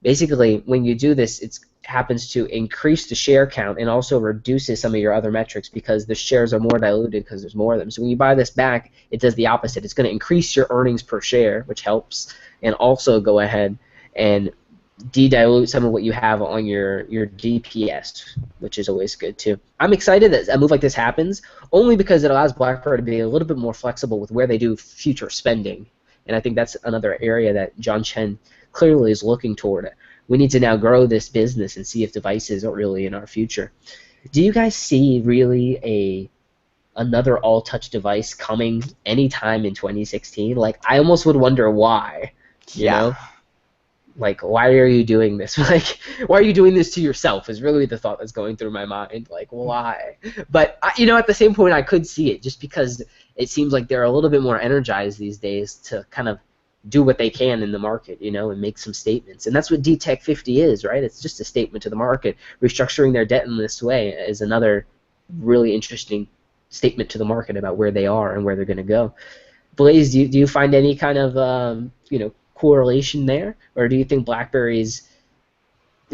basically when you do this, it happens to increase the share count and also reduces some of your other metrics because the shares are more diluted because there's more of them. So when you buy this back, it does the opposite. It's going to increase your earnings per share, which helps, and also go ahead and de-dilute some of what you have on your DPS, which is always good too. I'm excited that a move like this happens only because it allows BlackBerry to be a little bit more flexible with where they do future spending, and I think that's another area that John Chen clearly is looking toward. We need to now grow this business and see if devices are really in our future. Do you guys see really another all-touch device coming anytime in 2016? Like, I almost would wonder why. You know? Like, why are you doing this? Like, why are you doing this to yourself is really the thought that's going through my mind. Like, why? But, at the same point, I could see it just because it seems like they're a little bit more energized these days to kind of do what they can in the market, and make some statements. And that's what DTEC 50 is, right? It's just a statement to the market. Restructuring their debt in this way is another really interesting statement to the market about where they are and where they're going to go. Blaze, do you find any kind of correlation there, or do you think BlackBerry's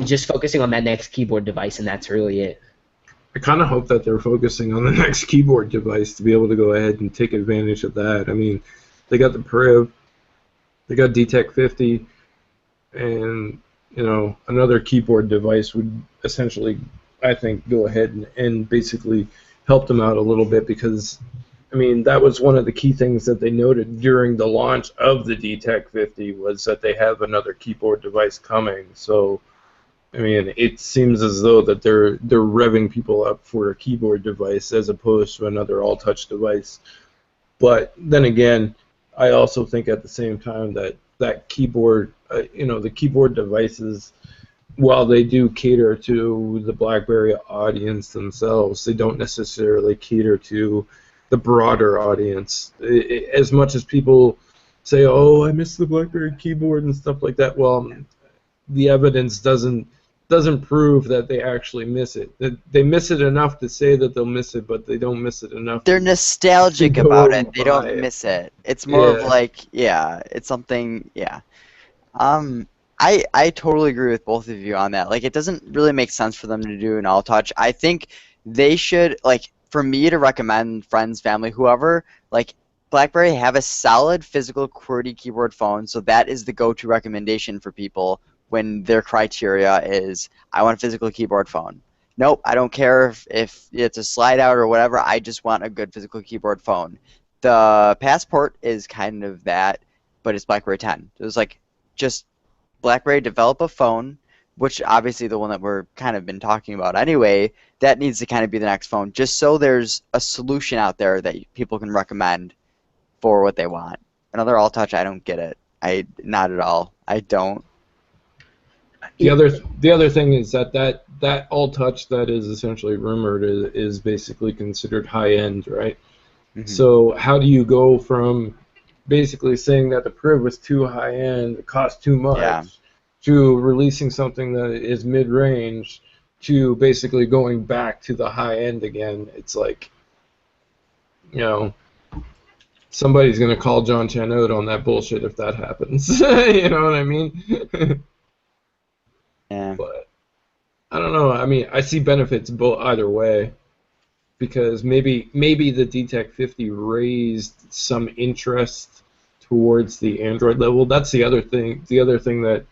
just focusing on that next keyboard device and that's really it? I kind of hope that they're focusing on the next keyboard device to be able to go ahead and take advantage of that. I mean, they got the Priv, they got DTEC 50, and another keyboard device would essentially, I think, go ahead and basically help them out a little bit because, I mean, that was one of the key things that they noted during the launch of the DTEC 50 was that they have another keyboard device coming. So, I mean, it seems as though that they're revving people up for a keyboard device as opposed to another all-touch device. But then again, I also think at the same time that keyboard, the keyboard devices, while they do cater to the BlackBerry audience themselves, they don't necessarily cater to the broader audience. As much as people say, "Oh, I miss the BlackBerry keyboard" and stuff like that, well, the evidence doesn't prove that they actually miss it. They miss it enough to say that they'll miss it, but they don't miss it enough. They're nostalgic about it. They don't miss it. It's more of like, it's something, I totally agree with both of you on that. Like, it doesn't really make sense for them to do an all-touch. I think they should, like, for me to recommend friends, family, whoever, like, BlackBerry have a solid physical QWERTY keyboard phone, so that is the go-to recommendation for people when their criteria is, I want a physical keyboard phone. Nope, I don't care if it's a slide out or whatever, I just want a good physical keyboard phone. The Passport is kind of that, but it's BlackBerry 10. It was like, just BlackBerry develop a phone, which obviously the one that we're kind of been talking about anyway, that needs to kind of be the next phone, just so there's a solution out there that people can recommend for what they want. Another all touch, I don't get it. Not at all. I don't. The other thing is that all touch that is essentially rumored is basically considered high end, right? Mm-hmm. So how do you go from basically saying that the Priv was too high end, it cost too much, to releasing something that is mid range, to basically going back to the high end again? It's like, somebody's gonna call John Chen out on that bullshit if that happens. You know what I mean? Yeah. But I don't know. I mean, I see benefits either way, because maybe the DTEK 50 raised some interest towards the Android level. That's the other thing. The other thing that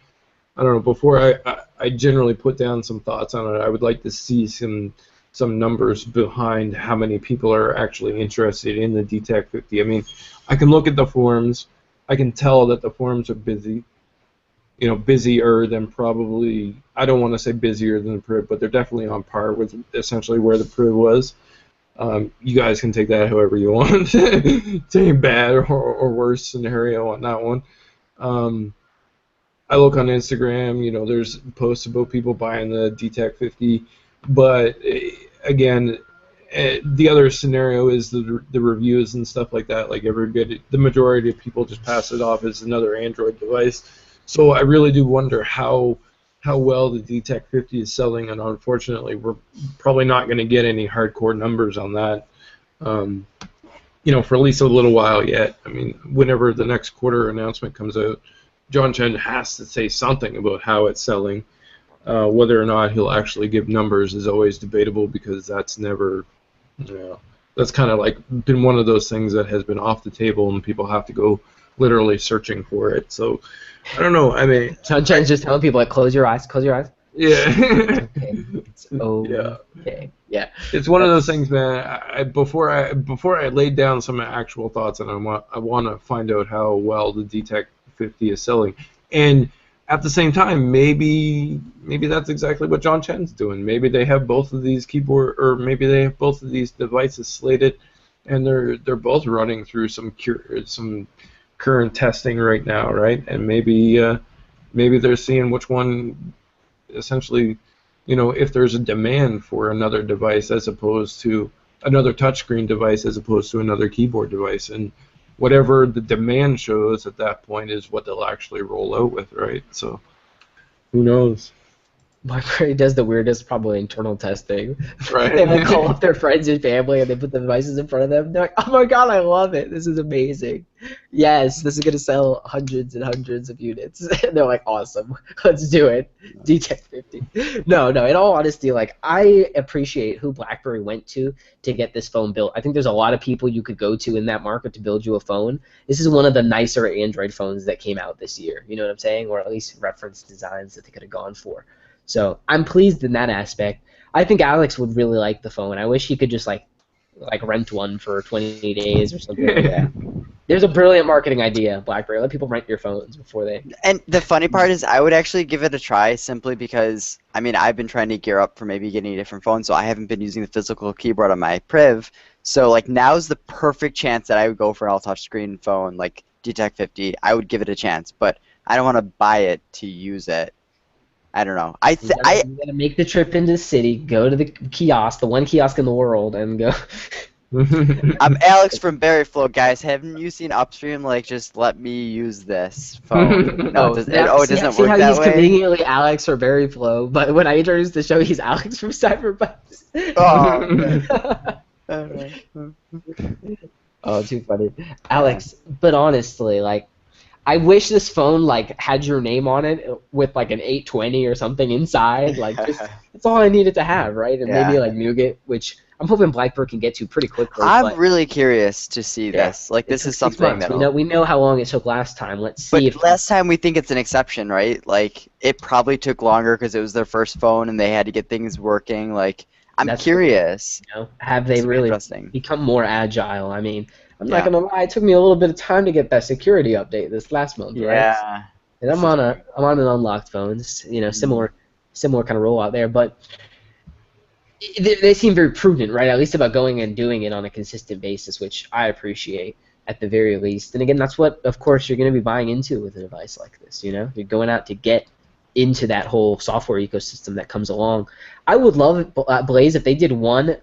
I don't know. Before I generally put down some thoughts on it, I would like to see some numbers behind how many people are actually interested in the DTEK 50. I mean, I can look at the forums. I can tell that the forums are busy. Busier than probably, I don't want to say busier than the Priv, but they're definitely on par with essentially where the Priv was. You guys can take that however you want. Take bad or worse scenario on that one. I look on Instagram, there's posts about people buying the DTEK 50, but again, the other scenario is the reviews and stuff like that. Like the majority of people just pass it off as another Android device. So I really do wonder how well the DTEK 50 is selling, and unfortunately, we're probably not going to get any hardcore numbers on that, for at least a little while yet. I mean, whenever the next quarter announcement comes out, John Chen has to say something about how it's selling. Whether or not he'll actually give numbers is always debatable, because that's never, that's kind of like been one of those things that has been off the table, and people have to go literally searching for it. So I don't know. I mean, John Chen's just telling people, like, close your eyes. Yeah. It's okay. Yeah. It's one of those things, man. Before I laid down some actual thoughts, and I want to find out how well the DTEK 50 is selling, and at the same time, maybe that's exactly what John Chen's doing. Maybe they have both of these maybe they have both of these devices slated, and they're both running through some current testing right now, right? And maybe they're seeing which one, essentially, if there's a demand for another device as opposed to another touchscreen device as opposed to another keyboard device, and whatever the demand shows at that point is what they'll actually roll out with, right? So who knows? BlackBerry does the weirdest, probably internal testing. Right. They like call up their friends and family, and they put the devices in front of them. They're like, "Oh my god, I love it! This is amazing! Yes, this is gonna sell hundreds and hundreds of units." And they're like, "Awesome, let's do it." DTEK 50. No. In all honesty, like, I appreciate who BlackBerry went to get this phone built. I think there's a lot of people you could go to in that market to build you a phone. This is one of the nicer Android phones that came out this year. You know what I'm saying? Or at least reference designs that they could have gone for. So I'm pleased in that aspect. I think Alex would really like the phone. I wish he could just like rent one for 20 days or something like that. There's a brilliant marketing idea, BlackBerry. Let people rent your phones before they... And the funny part is I would actually give it a try, simply because, I mean, I've been trying to gear up for maybe getting a different phone, so I haven't been using the physical keyboard on my Priv. So, like, now's the perfect chance that I would go for an all-touchscreen phone, like DTEK 50. I would give it a chance, but I don't want to buy it to use it. I don't know. You gotta make the trip into the city, go to the kiosk, the one kiosk in the world, and go. I'm Alex from Berryflow, guys. Haven't you seen Upstream? Like, just let me use this phone. No, it doesn't see work how that he's way. Conveniently Alex for Berryflow, but when I introduced the show, he's Alex from Cyberbucks. Oh, too funny, Alex. But honestly, like, I wish this phone like had your name on it with like an 820 or something inside. Like, just that's all I needed to have, right? And maybe like Nougat, which I'm hoping BlackBerry can get to pretty quickly. I'm but really curious to see yeah, this. Like, it this took is 6 something months. that'll. We know how long it took last time. Let's see But if last time we think it's an exception, right? Like, it probably took longer because it was their first phone and they had to get things working. Like, I'm that's curious. have they It's gonna be really interesting. become more agile? I mean, I'm not Yeah. gonna lie. It took me a little bit of time to get that security update this last month, right? Yeah. And I'm on an unlocked phone. Similar kind of rollout there, but they seem very prudent, right? At least about going and doing it on a consistent basis, which I appreciate at the very least. And again, that's what, of course, you're going to be buying into with a device like this. You're going out to get into that whole software ecosystem that comes along. I would love, Blaze, if they did one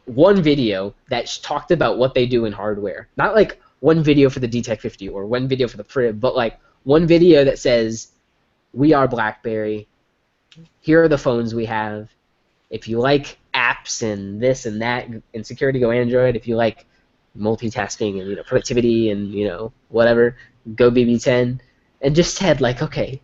video that talked about what they do in hardware. Not like one video for the DTEK 50 or one video for the Prib, but like one video that says, we are BlackBerry, here are the phones we have. If you like apps and this and that and security, go Android. If you like multitasking and productivity and whatever, go BB10. And just said like, okay,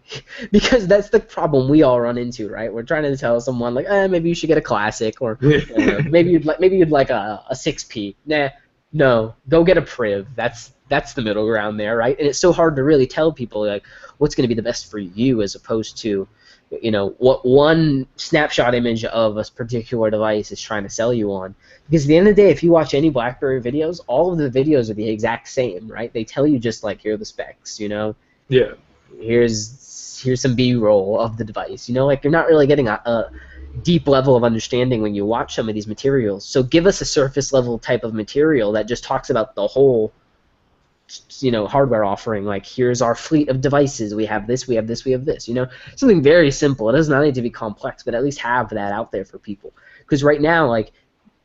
because that's the problem we all run into, right? We're trying to tell someone like, maybe you should get a classic, or maybe you'd like a 6P. Nah, no, go get a Priv. That's the middle ground there, right? And it's so hard to really tell people like what's going to be the best for you, as opposed to what one snapshot image of a particular device is trying to sell you on. Because at the end of the day, if you watch any BlackBerry videos, all of the videos are the exact same, right? They tell you just like, here are the specs, Yeah. Here's some B-roll of the device. Like you're not really getting a deep level of understanding when you watch some of these materials. So give us a surface level type of material that just talks about the whole hardware offering. Like, here's our fleet of devices. We have this, we have this, we have this. Something very simple. It does not need to be complex, but at least have that out there for people. Because right now, like,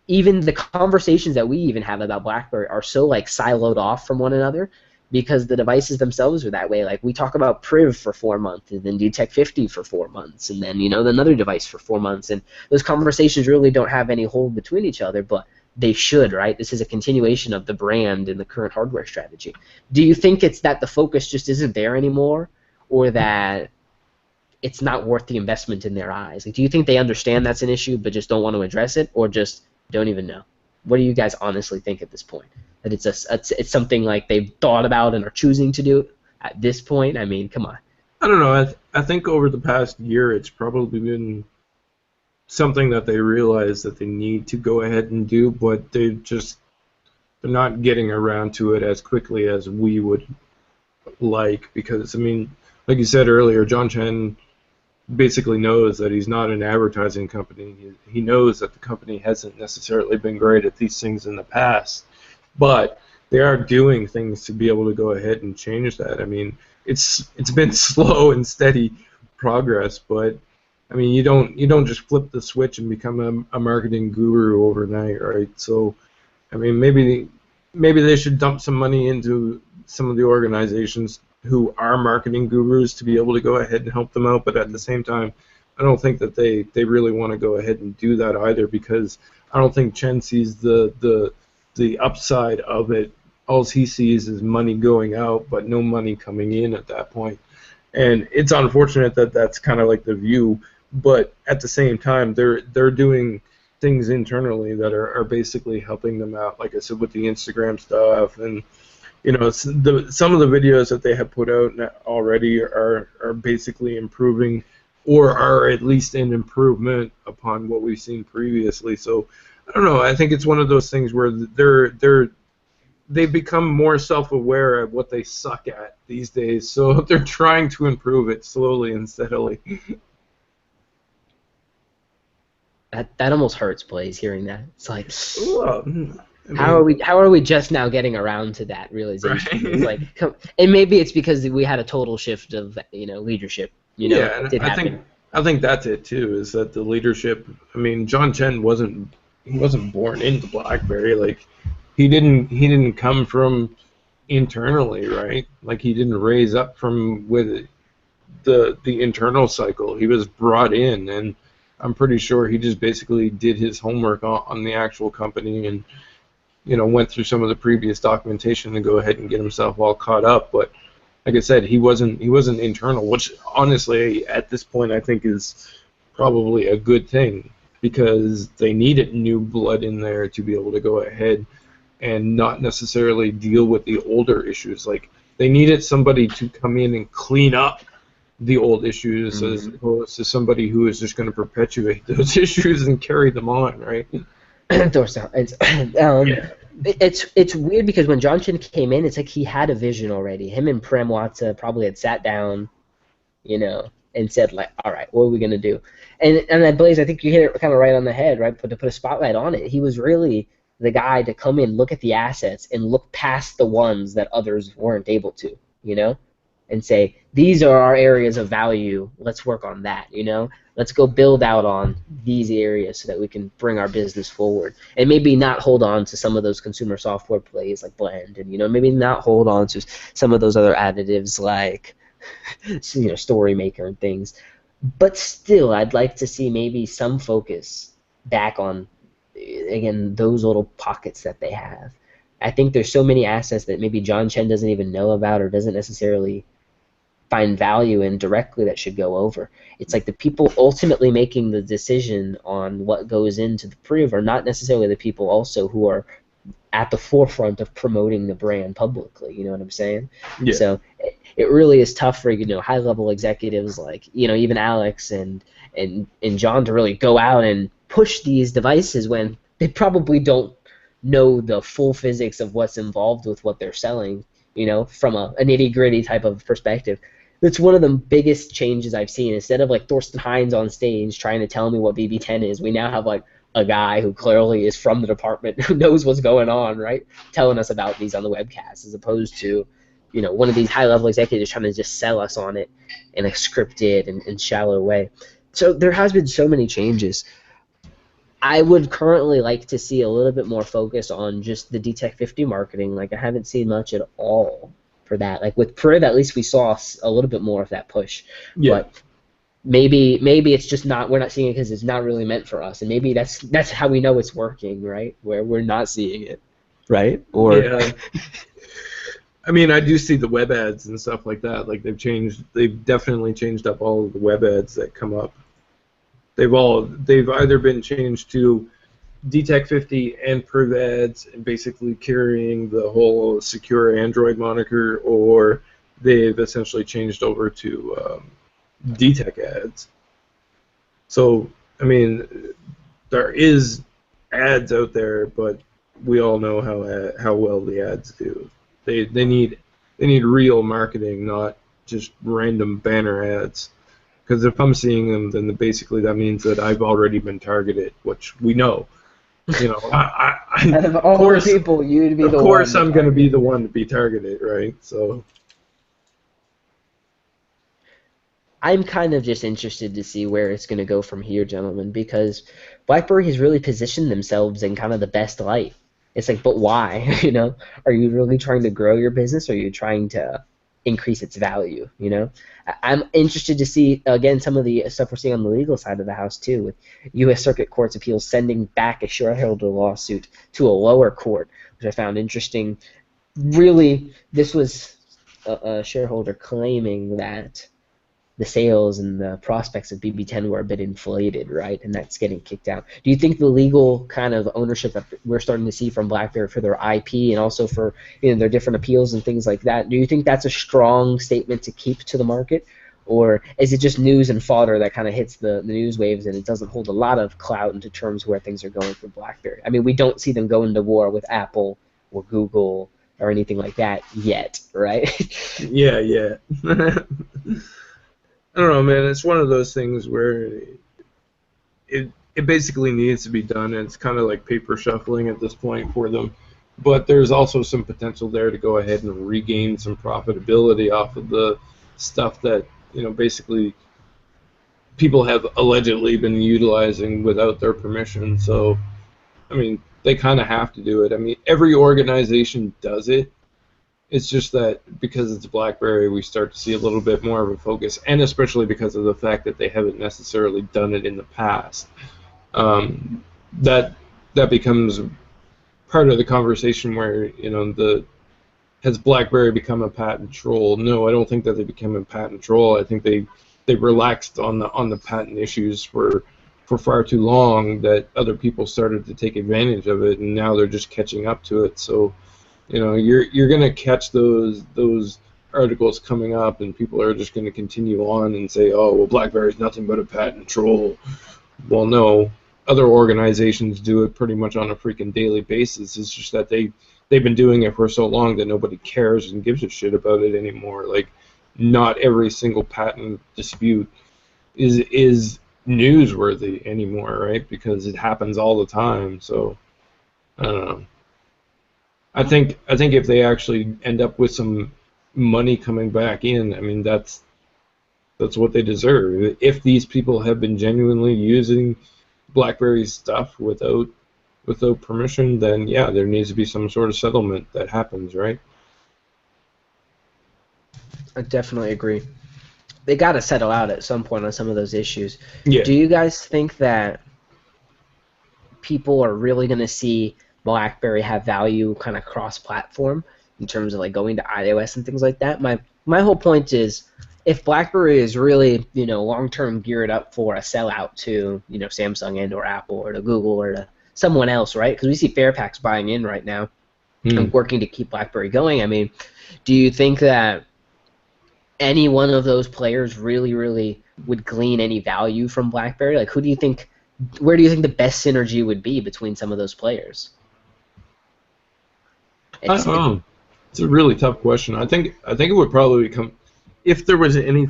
even the conversations that we even have about BlackBerry are so like siloed off from one another, because the devices themselves are that way. Like, we talk about Priv for 4 months, and then DTEK 50 for 4 months, and then another device for 4 months, and those conversations really don't have any hold between each other, but they should, right? This is a continuation of the brand and the current hardware strategy. Do you think it's that the focus just isn't there anymore, or that it's not worth the investment in their eyes? Like, do you think they understand that's an issue but just don't want to address it, or just don't even know? What do you guys honestly think at this point? That it's something like they've thought about and are choosing to do at this point? I mean, come on. I don't know. I think over the past year, it's probably been something that they realize that they need to go ahead and do, but they're not getting around to it as quickly as we would like. Because, I mean, like you said earlier, John Chen basically knows that he's not an advertising company. He knows that the company hasn't necessarily been great at these things in the past, but they are doing things to be able to go ahead and change that. I mean, it's been slow and steady progress, but I mean, you don't just flip the switch and become a marketing guru overnight, right? So, I mean, maybe they should dump some money into some of the organizations who are marketing gurus to be able to go ahead and help them out. But at the same time, I don't think that they really want to go ahead and do that either, because I don't think Chen sees the upside of it. All he sees is money going out, but no money coming in at that point. And it's unfortunate that that's kind of like the view. But at the same time, they're doing things internally that are basically helping them out. Like I said, with the Instagram stuff, and some of the videos that they have put out already are basically improving, or are at least an improvement upon what we've seen previously. So I don't know. I think it's one of those things where they've become more self-aware of what they suck at these days. So they're trying to improve it slowly and steadily. That almost hurts, Blaze, hearing that. It's like, Well, I mean, how are we just now getting around to that realization? Right. It's like, and maybe it's because we had a total shift of leadership. Yeah, and it did happen. I think that's it too. Is that the leadership? I mean, John Chen wasn't born into BlackBerry. Like, he didn't come from internally, right? Like, he didn't raise up from with the internal cycle. He was brought in, and I'm pretty sure he just basically did his homework on the actual company, and went through some of the previous documentation to go ahead and get himself all caught up. But like I said, he wasn't internal, which honestly at this point I think is probably a good thing, because they needed new blood in there to be able to go ahead and not necessarily deal with the older issues. Like, they needed somebody to come in and clean up the old issues as opposed to somebody who is just going to perpetuate those issues and carry them on, right? It's weird because when John Chen came in, it's like he had a vision already. Him and Prem Watsa probably had sat down, and said, like, all right, what are we gonna do? And Blaze, I think you hit it kind of right on the head, right? To put a spotlight on it, he was really the guy to come in, look at the assets, and look past the ones that others weren't able to, and say, these are our areas of value. Let's work on that, Let's go build out on these areas so that we can bring our business forward. And maybe not hold on to some of those consumer software plays like Blend, and, maybe not hold on to some of those other additives like, StoryMaker and things. But still, I'd like to see maybe some focus back on, again, those little pockets that they have. I think there's so many assets that maybe John Chen doesn't even know about or doesn't necessarily find value in directly that should go over. It's like the people ultimately making the decision on what goes into the Priv are not necessarily the people also who are at the forefront of promoting the brand publicly. You know what I'm saying? Yeah. So it really is tough for high-level executives like even Alex and John to really go out and push these devices when they probably don't know the full physics of what's involved with what they're selling. From a nitty-gritty type of perspective. That's one of the biggest changes I've seen. Instead of like Thorsten Hines on stage trying to tell me what BB10 is, we now have like a guy who clearly is from the department who knows what's going on, right? Telling us about these on the webcast, as opposed to, one of these high-level executives trying to just sell us on it in a scripted and shallow way. So there has been so many changes. I would currently like to see a little bit more focus on just the DTEC 50 marketing. Like, I haven't seen much at all for that. Like, with Priv, at least we saw a little bit more of that push. Yeah. But maybe it's just not, we're not seeing it because it's not really meant for us. And maybe that's how we know it's working, right? Where we're not seeing it, right? Or yeah. I mean, I do see the web ads and stuff like that. Like, they've definitely changed up all of the web ads that come up. They've either been changed to DTEC 50 and Priv ads and basically carrying the whole secure Android moniker, or they've essentially changed over to DTEC ads. So, I mean, there is ads out there, but we all know how well the ads do. They need real marketing, not just random banner ads. Because if I'm seeing them, then basically that means that I've already been targeted, which we know. Out of all the people, you'd be the one. Of course, I'm going to be the one to be targeted, right? So I'm kind of just interested to see where it's going to go from here, gentlemen, because BlackBerry has really positioned themselves in kind of the best light. It's like, but why? Are you really trying to grow your business, or are you trying to increase its value? I'm interested to see, again, some of the stuff we're seeing on the legal side of the house too, with U.S. Circuit Courts of Appeals sending back a shareholder lawsuit to a lower court, which I found interesting. Really, this was a shareholder claiming that the sales and the prospects of BB10 were a bit inflated, right? And that's getting kicked out. Do you think the legal kind of ownership that we're starting to see from BlackBerry for their IP and also for their different appeals and things like that, do you think that's a strong statement to keep to the market? Or is it just news and fodder that kind of hits the news waves and it doesn't hold a lot of clout into terms of where things are going for BlackBerry? I mean, we don't see them go into war with Apple or Google or anything like that yet, right? Yeah. I don't know, man. It's one of those things where it basically needs to be done, and it's kind of like paper shuffling at this point for them. But there's also some potential there to go ahead and regain some profitability off of the stuff that basically people have allegedly been utilizing without their permission. So, I mean, they kind of have to do it. I mean, every organization does it. It's just that because it's BlackBerry, we start to see a little bit more of a focus, and especially because of the fact that they haven't necessarily done it in the past. That becomes part of the conversation where, has BlackBerry become a patent troll? No, I don't think that they became a patent troll. I think they relaxed on the patent issues for for far too long that other people started to take advantage of it, and now they're just catching up to it. So, you're gonna catch those articles coming up, and people are just gonna continue on and say, oh, well, BlackBerry's nothing but a patent troll. Well, no, other organizations do it pretty much on a freaking daily basis. It's just that they've been doing it for so long that nobody cares and gives a shit about it anymore. Like, not every single patent dispute is newsworthy anymore, right? Because it happens all the time. So I don't know. I think if they actually end up with some money coming back in, I mean that's what they deserve. If these people have been genuinely using BlackBerry stuff without permission, then yeah, there needs to be some sort of settlement that happens, right? I definitely agree. They got to settle out at some point on some of those issues. Yeah. Do you guys think that people are really going to see BlackBerry have value kind of cross-platform in terms of like going to iOS and things like that? My whole point is, if BlackBerry is really long-term geared up for a sellout to Samsung and or Apple or to Google or to someone else, right? Because we see Fairfax buying in right now and working to keep BlackBerry going. I mean, do you think that any one of those players really would glean any value from BlackBerry? Like, where do you think the best synergy would be between some of those players? I don't know. It's a really tough question. I think it would probably come, if there was any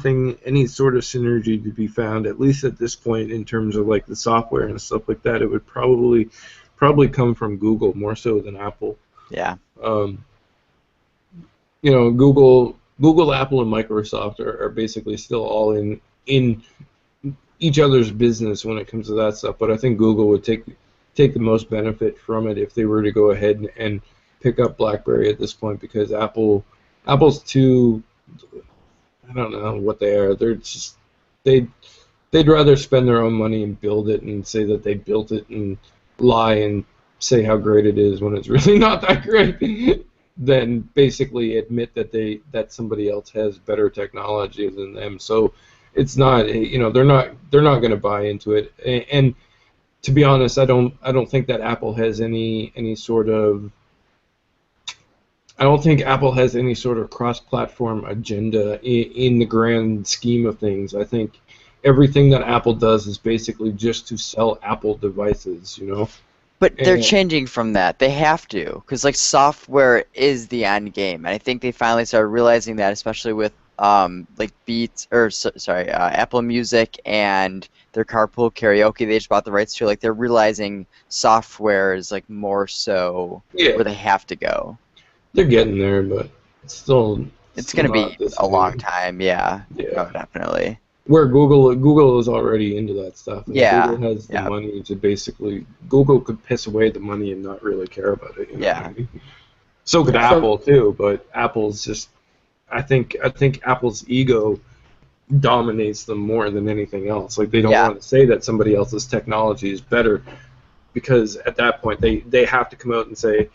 sort of synergy to be found, at least at this point in terms of like the software and stuff like that, it would probably come from Google more so than Apple. Yeah. Google, Apple, and Microsoft are basically still all in each other's business when it comes to that stuff. But I think Google would take the most benefit from it if they were to go ahead and pick up BlackBerry at this point, because Apple's too, I don't know what they are. They're just they'd rather spend their own money and build it and say that they built it and lie and say how great it is when it's really not that great. Than basically admit that somebody else has better technology than them. So it's not, they're not going to buy into it. And to be honest, I don't think that Apple has any sort of cross-platform agenda in the grand scheme of things. I think everything that Apple does is basically just to sell Apple devices, But they're changing from that. They have to, because like software is the end game, and I think they finally started realizing that, especially with like Apple Music and their Carpool Karaoke. They just bought the rights to. Like, they're realizing software is like more so where they have to go. They're getting there, but it's going to be a long time. Yeah. Oh, definitely. Where Google is already into that stuff. And Yeah. Google has the money to basically. Google could piss away the money and not really care about it. Yeah. So could Apple too, but Apple's just. I think Apple's ego dominates them more than anything else. Like, they don't want to say that somebody else's technology is better, because at that point they have to come out and say,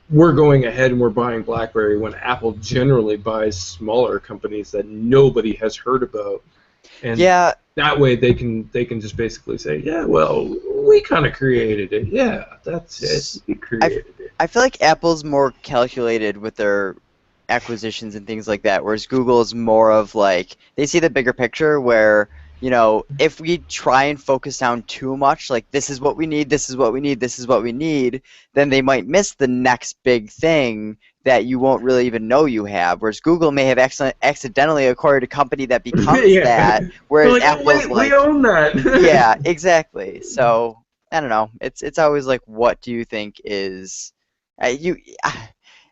we're going ahead and we're buying BlackBerry, when Apple generally buys smaller companies that nobody has heard about. And that way they can just basically say, yeah, well, we kind of created it. Yeah, that's it. We created it. I feel like Apple's more calculated with their acquisitions and things like that, whereas Google is more of like, they see the bigger picture where, if we try and focus down too much, like this is what we need, this is what we need, this is what we need, then they might miss the next big thing that you won't really even know you have. Whereas Google may have accidentally acquired a company that becomes that, whereas Apple's we own that. Yeah, exactly. So I don't know. It's always like, what do you think is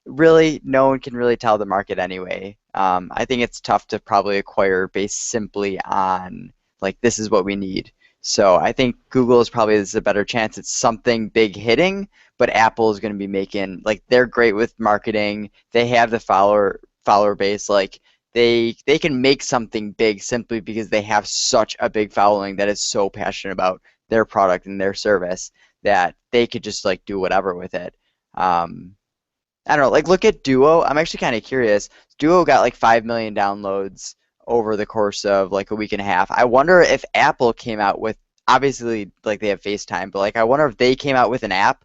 really, no one can really tell the market anyway. I think it's tough to probably acquire based simply on like, this is what we need. So I think Google is probably a better chance. It's something big hitting, but Apple is going to be making, like, they're great with marketing. They have the follower base. Like, they can make something big simply because they have such a big following that is so passionate about their product and their service that they could just like do whatever with it. I don't know. Like, look at Duo. I'm actually kind of curious. Duo got like 5 million downloads over the course of like a week and a half. I wonder if Apple came out with, obviously like they have FaceTime, but like I wonder if they came out with an app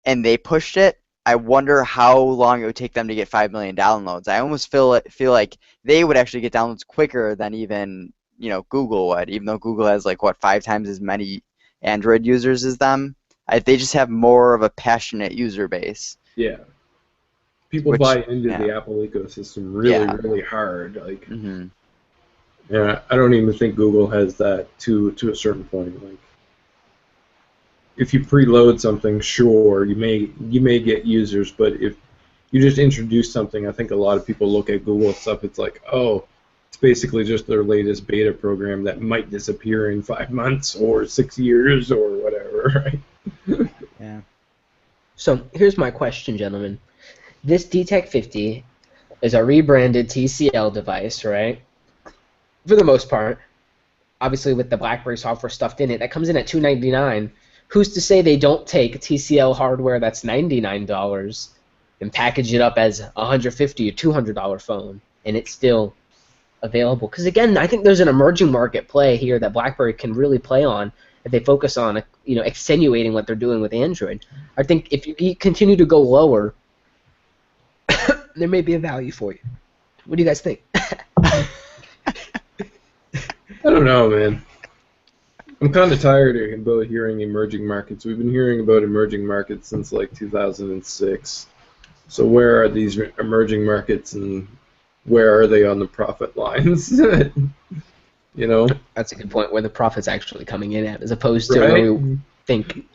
and they pushed it. I wonder how long it would take them to get 5 million downloads. I almost feel like they would actually get downloads quicker than even Google would, even though Google has like what 5 times as many Android users as them. They just have more of a passionate user base. Yeah. People buy into the Apple ecosystem really hard. Like, yeah, I don't even think Google has that to a certain point. Like, if you preload something, sure, you may get users, but if you just introduce something, I think a lot of people look at Google stuff. It's like, oh, it's basically just their latest beta program that might disappear in 5 months or 6 years or whatever, right? Yeah. So here's my question, gentlemen. This DTEK 50 is a rebranded TCL device, right? For the most part, obviously with the BlackBerry software stuffed in it, that comes in at $299. Who's to say they don't take TCL hardware that's $99 and package it up as a $150 or $200 phone, and it's still available? Because again, I think there's an emerging market play here that BlackBerry can really play on if they focus on extenuating what they're doing with Android. I think if you continue to go lower, there may be a value for you. What do you guys think? I don't know, man. I'm kind of tired about hearing emerging markets. We've been hearing about emerging markets since like 2006. So where are these emerging markets, and where are they on the profit lines? That's a good point. Where the profit's actually coming in at, as opposed to where we think.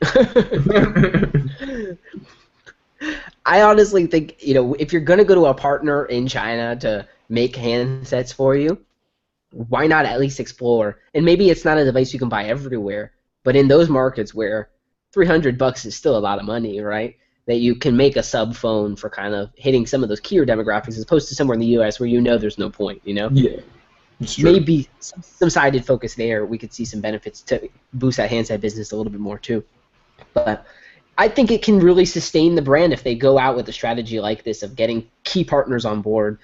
I honestly think, if you're going to go to a partner in China to make handsets for you, why not at least explore? And maybe it's not a device you can buy everywhere, but in those markets where $300 is still a lot of money, right? That you can make a sub phone for kind of hitting some of those keyer demographics, as opposed to somewhere in the U.S. where there's no point, Yeah. Maybe some sided focus there. We could see some benefits to boost that handset business a little bit more too. But I think it can really sustain the brand if they go out with a strategy like this of getting key partners on board.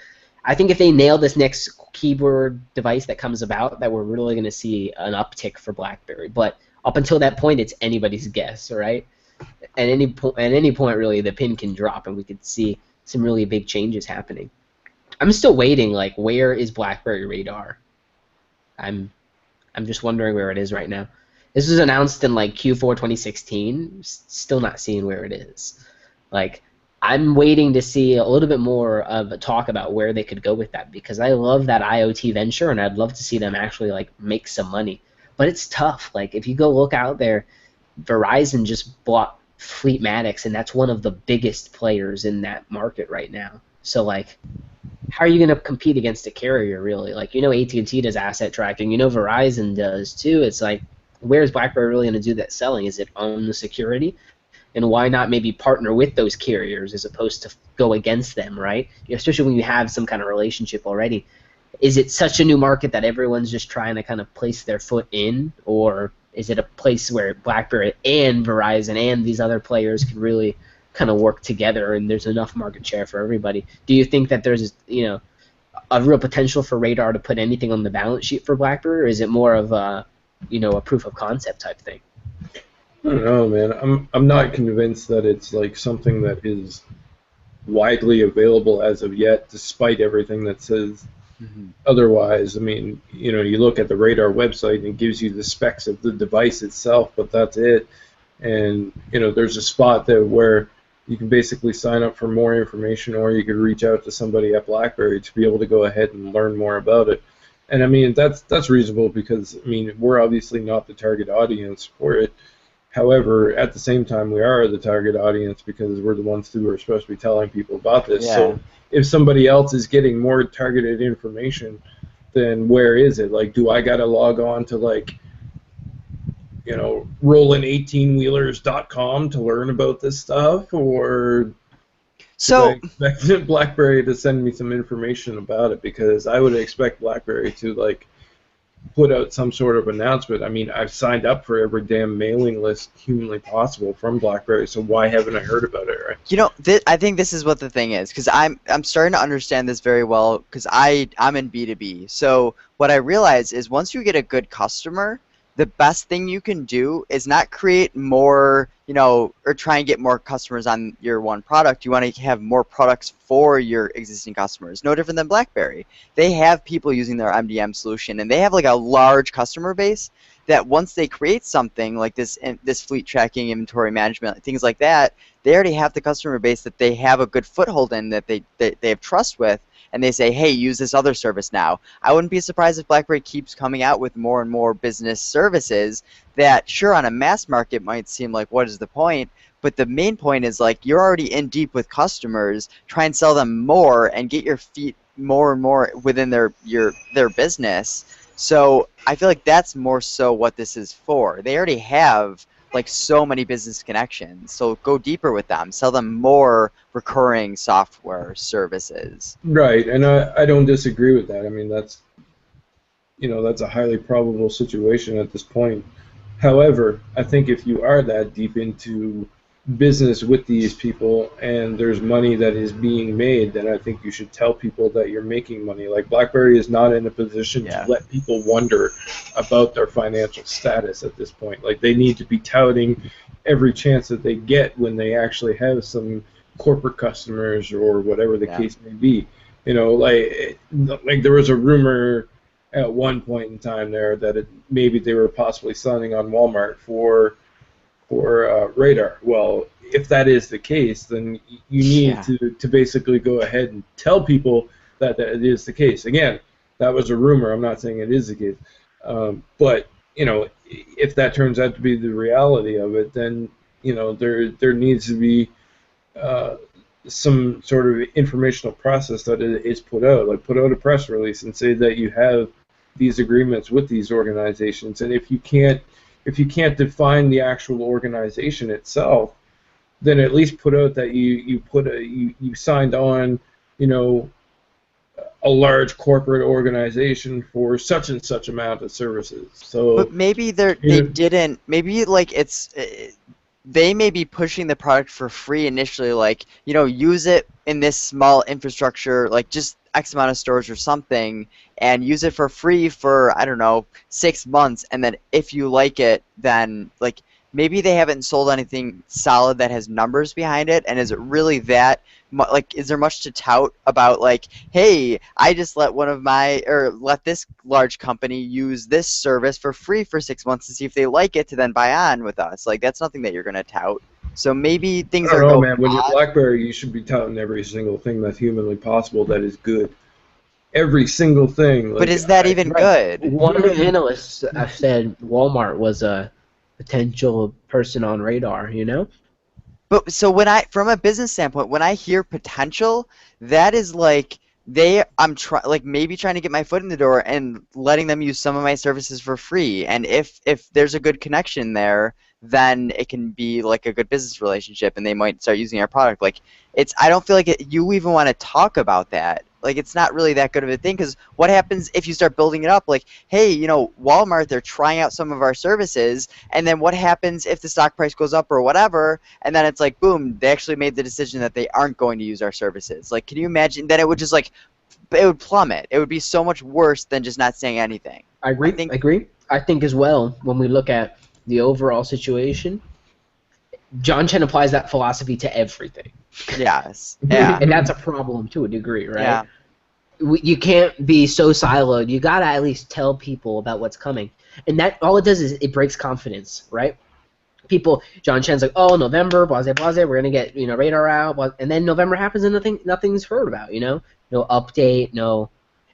I think if they nail this next keyboard device that comes about, that we're really going to see an uptick for BlackBerry. But up until that point, it's anybody's guess, right? At any point, really, the pin can drop, and we could see some really big changes happening. I'm still waiting. Like, where is BlackBerry Radar? I'm just wondering where it is right now. This was announced in like Q4 2016. Still not seeing where it is. Like, I'm waiting to see a little bit more of a talk about where they could go with that, because I love that IoT venture, and I'd love to see them actually like make some money. But it's tough. Like, if you go look out there, Verizon just bought Fleetmatics, and that's one of the biggest players in that market right now. So like, how are you going to compete against a carrier, really? Like, AT&T does asset tracking. Verizon does too. It's like, where's BlackBerry really going to do that selling? Is it on the security? And why not maybe partner with those carriers as opposed to go against them, right? Especially when you have some kind of relationship already. Is it such a new market that everyone's just trying to kind of place their foot in? Or is it a place where BlackBerry and Verizon and these other players can really kind of work together and there's enough market share for everybody? Do you think that there's a real potential for Radar to put anything on the balance sheet for BlackBerry, or is it more of a proof of concept type thing? I don't know, man. I'm not convinced that it's like something that is widely available as of yet, despite everything that says otherwise. I mean, you look at the Radar website and it gives you the specs of the device itself, but that's it. And there's a spot there where you can basically sign up for more information, or you could reach out to somebody at BlackBerry to be able to go ahead and learn more about it. And I mean, that's reasonable, because we're obviously not the target audience for it. However, at the same time, we are the target audience because we're the ones who are supposed to be telling people about this. Yeah. So if somebody else is getting more targeted information, then where is it? Like, do I got to log on to, like, rollin18wheelers.com to learn about this stuff? Or So I expect BlackBerry to send me some information about it? Because I would expect BlackBerry to, like, put out some sort of announcement. I mean, I've signed up for every damn mailing list humanly possible from BlackBerry, so why haven't I heard about it, right? You know, I think this is what the thing is, because I'm starting to understand this very well, because I'm in B2B. So what I realize is once you get a good customer, the best thing you can do is not create more, or try and get more customers on your one product. You want to have more products for your existing customers. No different than BlackBerry. They have people using their MDM solution, and they have like a large customer base that once they create something like this fleet tracking, inventory management, things like that, they already have the customer base that they have a good foothold in, that they have trust with, and they say, hey, use this other service now. I wouldn't be surprised if BlackBerry keeps coming out with more and more business services that, sure, on a mass market might seem like, what is the point? But the main point is, like, you're already in deep with customers. Try and sell them more and get your feet more and more within their business. So I feel like that's more so what this is for. They already have like so many business connections. So go deeper with them. Sell them more recurring software services. Right, and I don't disagree with that. I mean, that's a highly probable situation at this point. However, I think if you are that deep into business with these people and there's money that is being made, then I think you should tell people that you're making money. Like, BlackBerry is not in a position to let people wonder about their financial status at this point. Like, they need to be touting every chance that they get when they actually have some corporate customers or whatever the case may be. Like there was a rumor at one point in time there that maybe they were possibly signing on Walmart for Radar. Well, if that is the case, then you need to basically go ahead and tell people that it is the case. Again, that was a rumor. I'm not saying it is the case. But, if that turns out to be the reality of it, then, there needs to be some sort of informational process that is put out. Like, put out a press release and say that you have these agreements with these organizations. And if you can't define the actual organization itself, then at least put out that you signed on, a large corporate organization for such and such amount of services. So, but maybe they didn't. Maybe like they may be pushing the product for free initially, like, use it in this small infrastructure, like just X amount of storage or something, and use it for free for, I don't know, 6 months, and then if you like it, then, like, maybe they haven't sold anything solid that has numbers behind it, and is it really that, like, is there much to tout about, like, hey, I just let let this large company use this service for free for 6 months to see if they like it, to then buy on with us? Like, that's nothing that you're going to tout. So maybe things are going man. When you're BlackBerry, you should be touting every single thing that's humanly possible that is good. Every single thing. But is that even good? One of the analysts said Walmart was a potential person on Radar, But so from a business standpoint, when I hear potential, that is like maybe trying to get my foot in the door and letting them use some of my services for free. And if there's a good connection there, then it can be like a good business relationship, and they might start using our product. Like, I don't feel like you even want to talk about that. Like, it's not really that good of a thing, because what happens if you start building it up? Like, hey, Walmart, they're trying out some of our services, and then what happens if the stock price goes up or whatever, and then it's like, boom, they actually made the decision that they aren't going to use our services. Like, can you imagine? Then it would just, like, it would plummet. It would be so much worse than just not saying anything. I agree. I think as well, when we look at the overall situation, John Chen applies that philosophy to everything. Yes. Yeah. And that's a problem to a degree, right? Yeah. You can't be so siloed. You gotta at least tell people about what's coming, and that all it does is it breaks confidence, right? John Chen's like, oh, November, blase, we're gonna get Radar out, and then November happens and nothing's heard about, no update, no.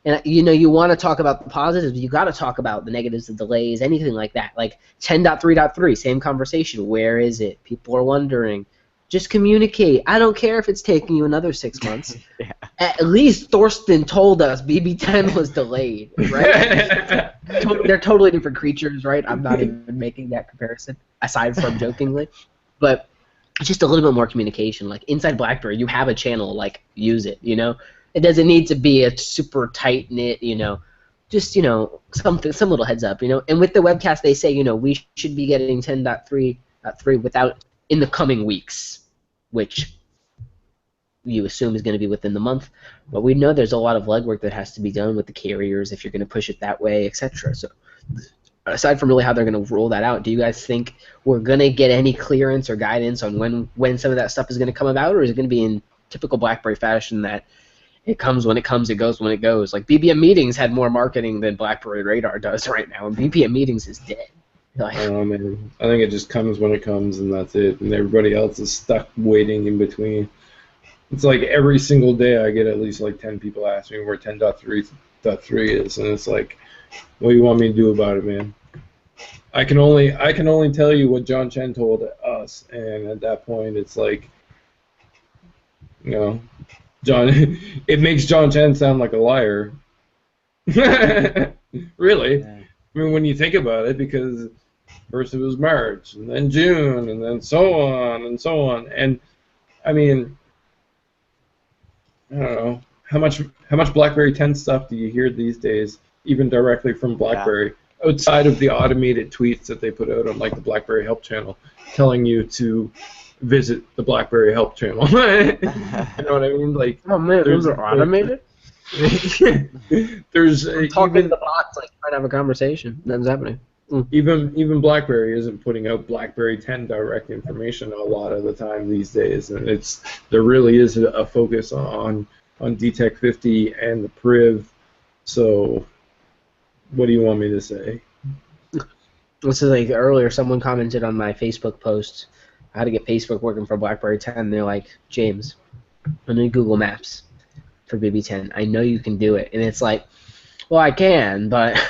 And you want to talk about the positives, but you got to talk about the negatives, the delays, anything like that. Like 10.3.3, same conversation. Where is it? People are wondering. Just communicate. I don't care if it's taking you another 6 months. Yeah. At least Thorsten told us BB10 was delayed, right? They're totally different creatures, right? I'm not even making that comparison, aside from jokingly. But just a little bit more communication. Like, inside BlackBerry, you have a channel. Like, use it, It doesn't need to be a super tight-knit, just some little heads up, And with the webcast, they say we should be getting 10.3.3 without in the coming weeks, which you assume is going to be within the month. But we know there's a lot of legwork that has to be done with the carriers if you're going to push it that way, etc. So aside from really how they're going to roll that out, do you guys think we're going to get any clearance or guidance on when some of that stuff is going to come about, or is it going to be in typical BlackBerry fashion that it comes when it comes, it goes when it goes? Like BBM Meetings had more marketing than BlackBerry Radar does right now, and BBM Meetings is dead. I don't know, man. I think it just comes when it comes, and that's it. And everybody else is stuck waiting in between. It's like every single day I get at least like 10 people asking me where 10.3.3 is, and it's like, what do you want me to do about it, man? I can only tell you what John Chen told us, and at that point it's like, John, it makes John Chen sound like a liar. Really. Yeah. I mean, when you think about it, because first it was March, and then June, and then so on and so on, and I mean, I don't know how much BlackBerry 10 stuff do you hear these days, even directly from BlackBerry, outside of the automated tweets that they put out on like the BlackBerry Help channel, telling you to visit the BlackBerry Help channel. You know what I mean? Like, oh man, those are automated. There's talking to the bots, like trying to have a conversation. Nothing's happening. Even BlackBerry isn't putting out BlackBerry 10 direct information a lot of the time these days, and there really is a focus on DTEK 50 and the Priv. So, what do you want me to say? This is like earlier. Someone commented on my Facebook post how to get Facebook working for BlackBerry 10. They're like, James, I need Google Maps for BB10. I know you can do it, and it's like, well, I can, but.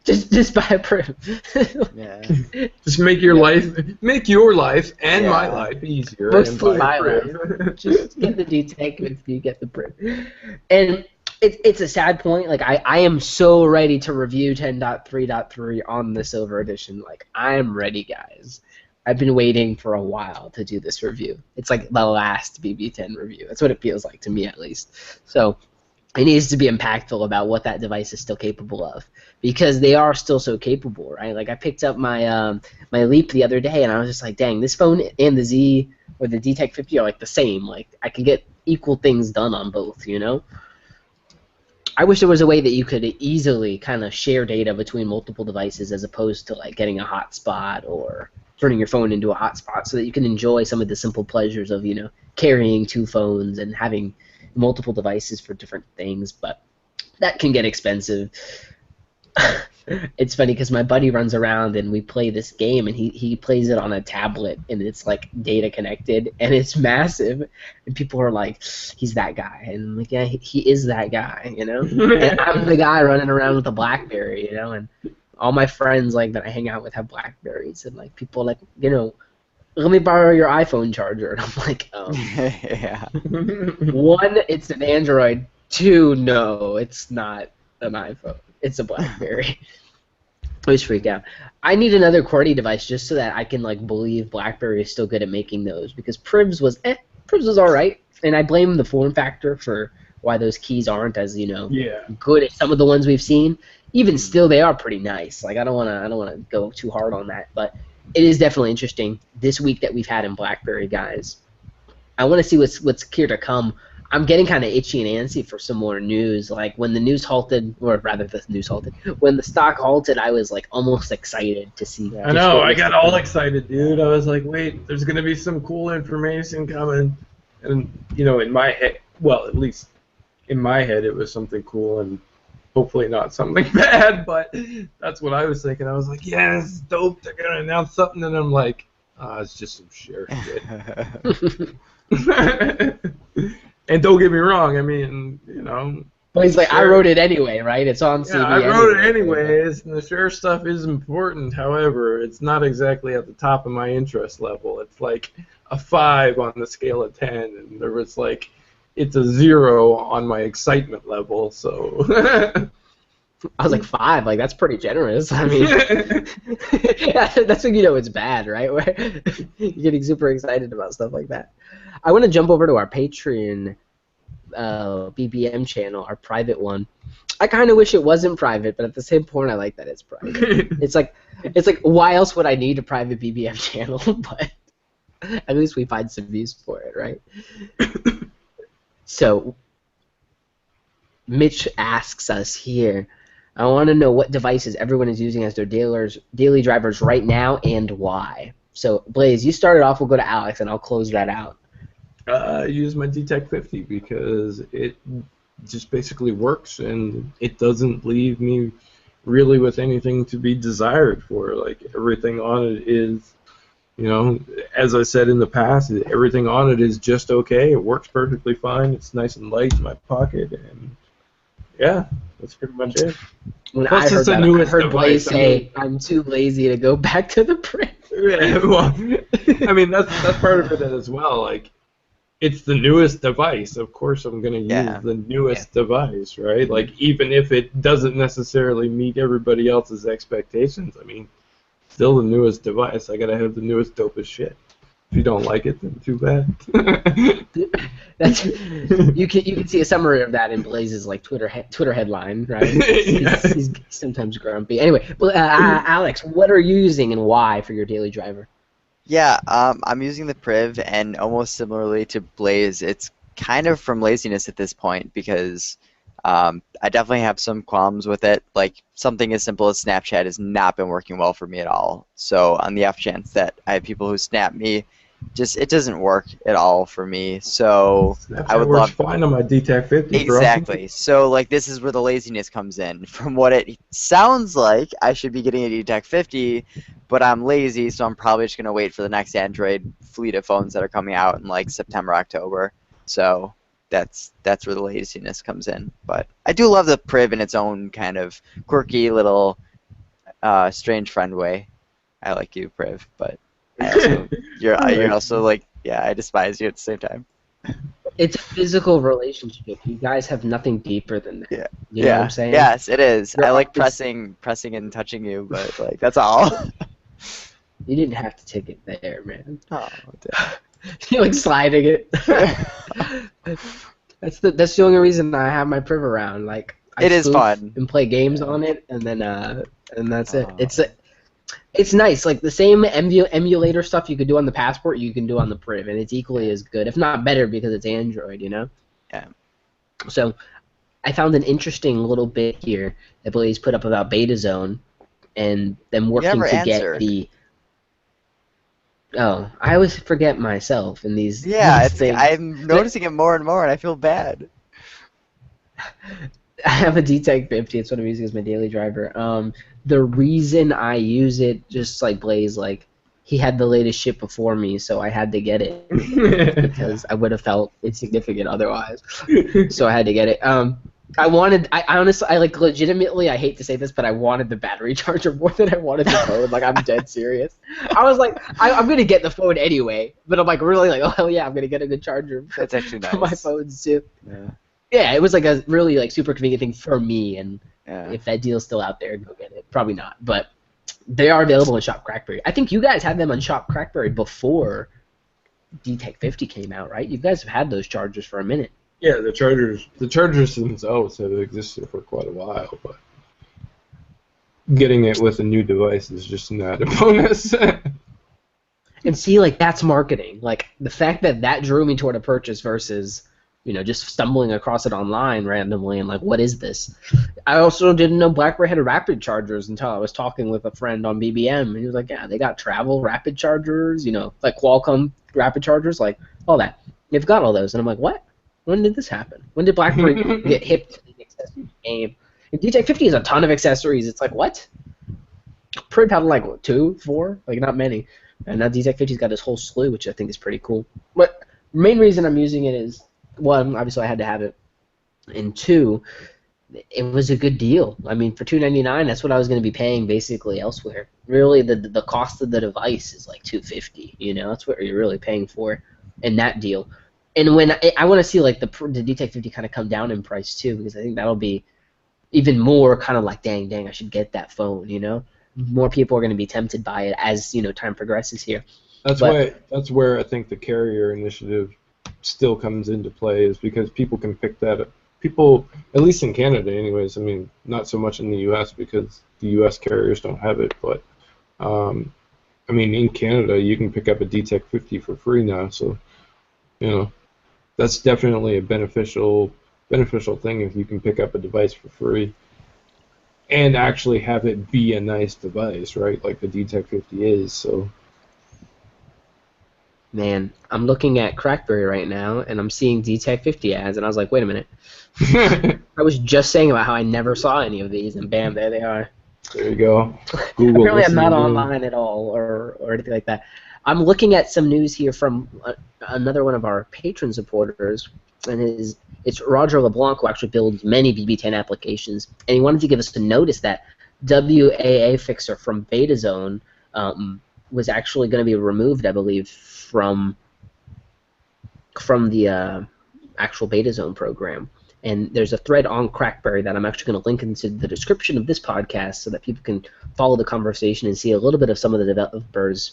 Just buy a Priv. Yeah. Just make your life and my life easier. Mostly my life. Just get the DTEK if you get the Priv. And it's a sad point. Like I am so ready to review 10.3.3 on the Silver Edition. Like I am ready, guys. I've been waiting for a while to do this review. It's like the last BB10 review. That's what it feels like to me, at least. So. It needs to be impactful about what that device is still capable of, because they are still so capable, right? Like I picked up my my Leap the other day, and I was just like, dang, this phone and the Z or the DTEK 50 are like the same. Like I can get equal things done on both, I wish there was a way that you could easily kind of share data between multiple devices, as opposed to like getting a hotspot or turning your phone into a hotspot, so that you can enjoy some of the simple pleasures of carrying two phones and having multiple devices for different things. But that can get expensive. It's funny because my buddy runs around and we play this game, and he plays it on a tablet, and it's like data connected, and it's massive, and people are like, he's that guy, and I'm like, yeah, he is that guy, and I'm the guy running around with a BlackBerry, and all my friends like that I hang out with have BlackBerries, and like people like, let me borrow your iPhone charger, and I'm like, yeah. One, it's an Android. Two, no, it's not an iPhone. It's a BlackBerry. I always freak out. I need another QWERTY device just so that I can believe BlackBerry is still good at making those, because Privs was all right, and I blame the form factor for why those keys aren't as good as some of the ones we've seen. Even still, they are pretty nice. Like I don't wanna go too hard on that, but. It is definitely interesting this week that we've had in BlackBerry, guys. I want to see what's here to come. I'm getting kind of itchy and antsy for some more news. Like when the news halted, or rather the news halted, when the stock halted, I was like almost excited to see that. I know, I got all excited, dude. I was like, wait, there's gonna be some cool information coming, and in my head, well, at least in my head, it was something cool and. Hopefully not something bad, but that's what I was thinking. I was like, yeah, this is dope. They're going to announce something, and I'm like, it's just some share shit. And don't get me wrong, I mean, But he's like, I wrote it anyway, right? It's on CD. Yeah, I wrote it anyways, and the share stuff is important. However, it's not exactly at the top of my interest level. It's like a 5 on the scale of 10, and there was like... It's a 0 on my excitement level, so... I was like, 5, like, that's pretty generous. I mean, yeah, that's when it's bad, right? Where you're getting super excited about stuff like that. I want to jump over to our Patreon BBM channel, our private one. I kind of wish it wasn't private, but at the same point, I like that it's private. It's like why else would I need a private BBM channel? But at least we find some use for it, right? So Mitch asks us here, I want to know what devices everyone is using as their daily drivers right now and why. So, Blaze, you started off. We'll go to Alex, and I'll close that out. I use my DTEC 50 because it just basically works, and it doesn't leave me really with anything to be desired for. Like, everything on it is, you know, as I said in the past, everything on it is just okay. It works perfectly fine. It's nice and light in my pocket, and yeah, that's pretty much it. When Plus, I heard it's the that, newest I heard Blaze device. say, I'm too lazy to go back to the print. Yeah, well, I mean, that's part of it as well. Like, it's the newest device. Of course, I'm going to use the newest device, right? Like, even if it doesn't necessarily meet everybody else's expectations, I mean, still the newest device. I got to have the newest, dopest shit. If you don't like it, then too bad. That's you can see a summary of that in Blaze's like Twitter headline, right? He's sometimes grumpy. Anyway, Alex, what are you using and why for your daily driver? Yeah, I'm using the Priv, and almost similarly to Blaze, it's kind of from laziness at this point because I definitely have some qualms with it. Like, something as simple as Snapchat has not been working well for me at all. So on the off chance that I have people who snap me, it doesn't work at all for me. So Snapchat I would works love fine on my DTEC 50, exactly. So like this is where the laziness comes in. From what it sounds like, I should be getting a DTEC 50, but I'm lazy, so I'm probably just gonna wait for the next Android fleet of phones that are coming out in like September, October. So that's where the laziness comes in. But I do love the Priv in its own kind of quirky little strange friend way. I like you, Priv, but I also, you're also like, yeah, I despise you at the same time. It's a physical relationship. You guys have nothing deeper than that. Yeah. You know what I'm saying? Yes, it is. You're I like always- pressing and touching you, but like that's all. You didn't have to take it there, man. Oh, You like sliding it. That's the only reason I have my Priv around. Like I It is spoof fun. and play games on it, and then and that's it. Oh. It's nice. Like the same emulator stuff you could do on the Passport, you can do on the Priv, and it's equally as good, if not better, because it's Android. You know. Yeah. So, I found an interesting little bit here that Blaze put up about Beta Zone, and them working never to get answer. the. Oh, I always forget myself in these. Yeah, these things. I'm noticing it more and more, and I feel bad. I have a DTEC 50. It's what I'm using as my daily driver. The reason I use it, just like Blaze, like he had the latest shit before me, so I had to get it because I would have felt insignificant otherwise. So I had to get it. I honestly, like legitimately, I hate to say this, but I wanted the battery charger more than I wanted the phone. Like I'm dead serious. I was like, I'm gonna get the phone anyway, but I'm like really like, oh hell yeah, I'm gonna get a good charger That's actually for my nice. phones too. Yeah. Yeah, it was like a really like super convenient thing for me, and Yeah. if that deal's still out there, go get it. Probably not, but they are available on Shop Crackberry. I think you guys had them on Shop Crackberry before DTEC 50 came out, right? You guys have had those chargers for a minute. Yeah, the chargers themselves have existed for quite a while, but getting it with a new device is just not a bonus. And see, like that's marketing. Like the fact that drew me toward a purchase versus, just stumbling across it online randomly and like, what is this? I also didn't know BlackBerry had rapid chargers until I was talking with a friend on BBM, and he was like, yeah, they got travel rapid chargers, like Qualcomm rapid chargers, like all that. They've got all those, and I'm like, what? When did this happen? When did BlackBerry get hip to the accessories game? And DTEC 50 has a ton of accessories. It's like, what? Priv had like what, 2, 4, like not many. And now DTEC 50's got this whole slew, which I think is pretty cool. But the main reason I'm using it is, one, obviously I had to have it, and two, it was a good deal. I mean, for $299, that's what I was going to be paying basically elsewhere. Really, the cost of the device is like $250. That's what you're really paying for in that deal. And when I want to see like the DTEC 50 kind of come down in price too, because I think that'll be even more kind of like, dang, I should get that phone. More people are going to be tempted by it as time progresses here. That's where I think the carrier initiative still comes into play is because people can pick that up. People, at least in Canada anyways, I mean, not so much in the U.S. because the U.S. carriers don't have it, but I mean, in Canada, you can pick up a DTEC 50 for free now, so, you know, that's definitely a beneficial thing if you can pick up a device for free and actually have it be a nice device, right? Like the DTEC 50 is, so. Man, I'm looking at Crackberry right now, and I'm seeing DTEC 50 ads, and I was like, wait a minute. I was just saying about how I never saw any of these, and bam, there they are. There you go. Google. Apparently I'm not online at all or anything like that. I'm looking at some news here from another one of our patron supporters, and it's Roger LeBlanc, who actually builds many BB10 applications, and he wanted to give us a notice that WAA Fixer from BetaZone was actually going to be removed, I believe, from the actual BetaZone program. And there's a thread on Crackberry that I'm actually going to link into the description of this podcast so that people can follow the conversation and see a little bit of some of the developers,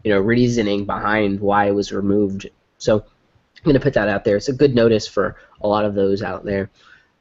reasoning behind why it was removed. So I'm going to put that out there. It's a good notice for a lot of those out there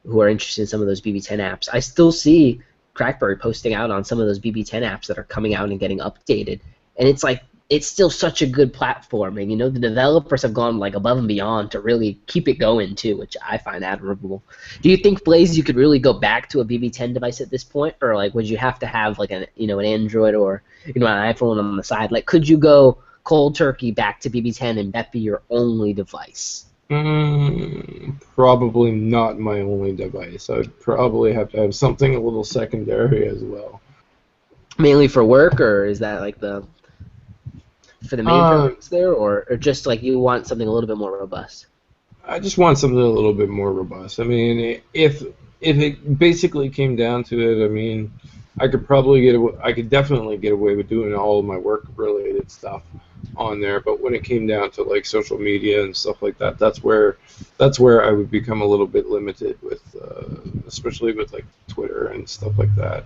who are interested in some of those BB10 apps. I still see Crackberry posting out on some of those BB10 apps that are coming out and getting updated. And it's like, it's still such a good platform, and the developers have gone like above and beyond to really keep it going too, which I find admirable. Do you think, Blaze, you could really go back to a BB10 device at this point, or like would you have to have like an Android or an iPhone on the side? Like, could you go cold turkey back to BB10 and that be your only device? Probably not my only device. I'd probably have to have something a little secondary as well. Mainly for work, or is that like for the main purpose there, or just like you want something a little bit more robust? I just want something a little bit more robust. I mean, if it basically came down to it, I mean, I could definitely get away with doing all of my work-related stuff on there. But when it came down to like social media and stuff like that, that's where I would become a little bit limited with, especially with like Twitter and stuff like that.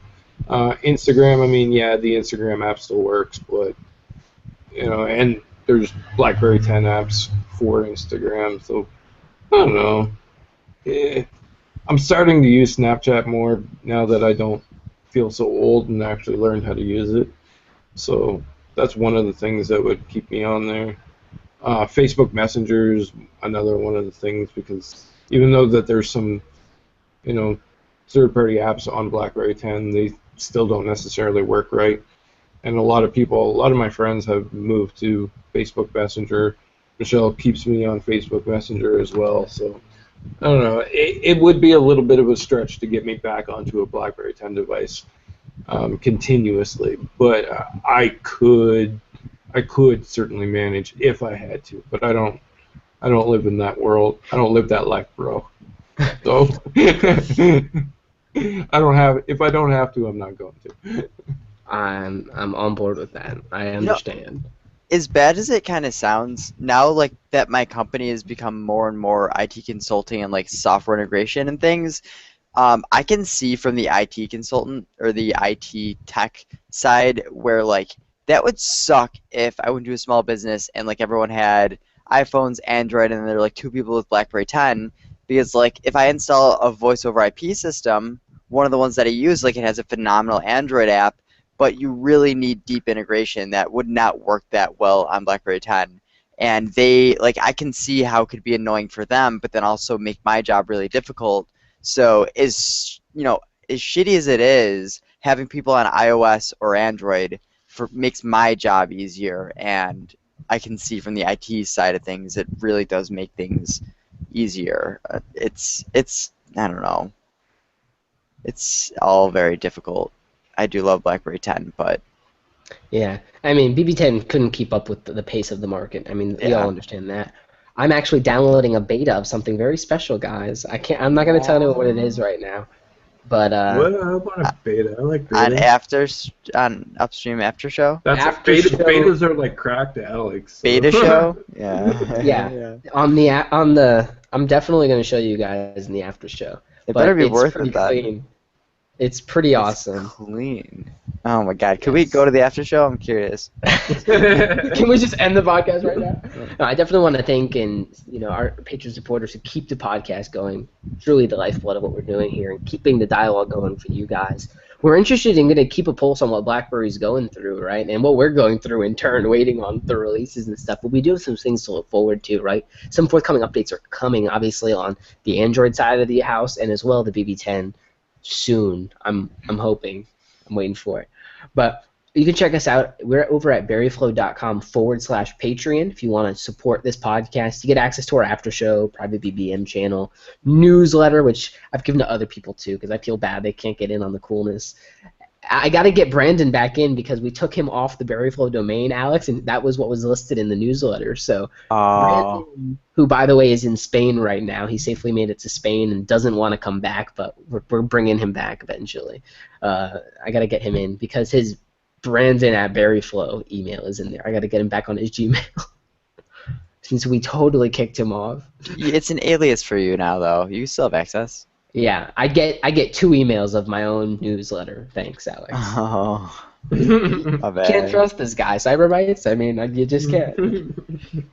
Instagram, I mean, yeah, the Instagram app still works, but and there's BlackBerry 10 apps for Instagram, so I don't know. I'm starting to use Snapchat more now that I don't feel so old and actually learned how to use it. So that's one of the things that would keep me on there. Facebook Messenger is another one of the things, because even though that there's some, third-party apps on BlackBerry 10, they still don't necessarily work right. And a lot of my friends have moved to Facebook Messenger. Michelle keeps me on Facebook Messenger as well. So, I don't know. It would be a little bit of a stretch to get me back onto a BlackBerry 10 device continuously. But I could certainly manage if I had to. But I don't live in that world. I don't live that life, bro. So, if I don't have to, I'm not going to. I'm on board with that. I understand. As bad as it kind of sounds, now like that my company has become more and more IT consulting and like software integration and things, I can see from the IT consultant or the IT tech side where like that would suck if I went to a small business and like everyone had iPhones, Android, and there were like 2 people with BlackBerry 10, because like if I install a voice over IP system, one of the ones that I use, like it has a phenomenal Android app, but you really need deep integration that would not work that well on BlackBerry 10. And I can see how it could be annoying for them, but then also make my job really difficult. So as shitty as it is, having people on iOS or Android makes my job easier, and I can see from the IT side of things, it really does make things easier. It's I don't know. It's all very difficult. I do love BlackBerry 10, but yeah, I mean BB10 couldn't keep up with the pace of the market. I mean, we all understand that. I'm actually downloading a beta of something very special, guys. I'm not gonna tell you what it is right now, but what? I want a beta. I like beta. On Upstream After Show. That's betas are like crack to Alex. So. Beta show. Yeah. Yeah. I'm definitely gonna show you guys in the after show. It better be worth it. Clean. It's pretty awesome. Clean. Oh my God! Could we go to the after show? I'm curious. Can we just end the podcast right now? No, I definitely want to thank our Patreon supporters who keep the podcast going. Truly the lifeblood of what we're doing here and keeping the dialogue going for you guys. We're interested in going to keep a pulse on what BlackBerry's going through, right? And what we're going through in turn, waiting on the releases and stuff. But we do have some things to look forward to, right? Some forthcoming updates are coming, obviously, on the Android side of the house and as well the BB10 soon. I'm hoping. I'm waiting for it. But you can check us out. We're over at berryflow.com/Patreon if you want to support this podcast. You get access to our after show, private BBM channel, newsletter, which I've given to other people too because I feel bad they can't get in on the coolness. I got to get Brandon back in because we took him off the Berryflow domain, Alex, and that was what was listed in the newsletter. So Brandon, who, by the way, is in Spain right now, he safely made it to Spain and doesn't want to come back, but we're bringing him back eventually. I got to get him in because his Brandon@Berryflow email is in there. I got to get him back on his Gmail since we totally kicked him off. It's an alias for you now, though. You still have access. Yeah, I get 2 emails of my own newsletter. Thanks, Alex. Oh, my bad. Can't trust this guy, Cyberbytes. I mean, you just can't.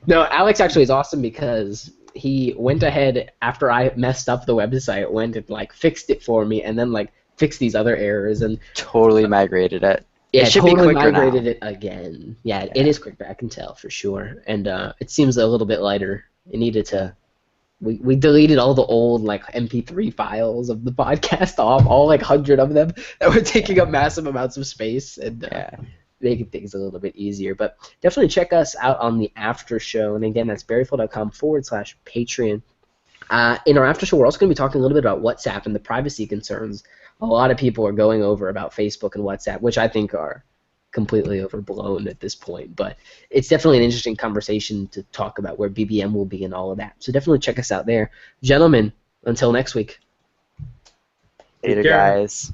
No, Alex actually is awesome because he went ahead after I messed up the website, went and fixed it for me, and then fixed these other errors and Totally migrated it. yeah, It should totally be quicker now. migrated it again. Yeah, it is quicker. I can tell for sure, and it seems a little bit lighter. It needed to. We deleted all the old MP3 files of the podcast off, all 100 of them that were taking up massive amounts of space and making things a little bit easier. But definitely check us out on the after show, and again, that's berryflow.com/Patreon. In our after show, we're also going to be talking a little bit about WhatsApp and the privacy concerns. A lot of people are going over about Facebook and WhatsApp, which I think are completely overblown at this point, but it's definitely an interesting conversation to talk about where BBM will be and all of that. So definitely check us out there. Gentlemen, until next week. Later, guys.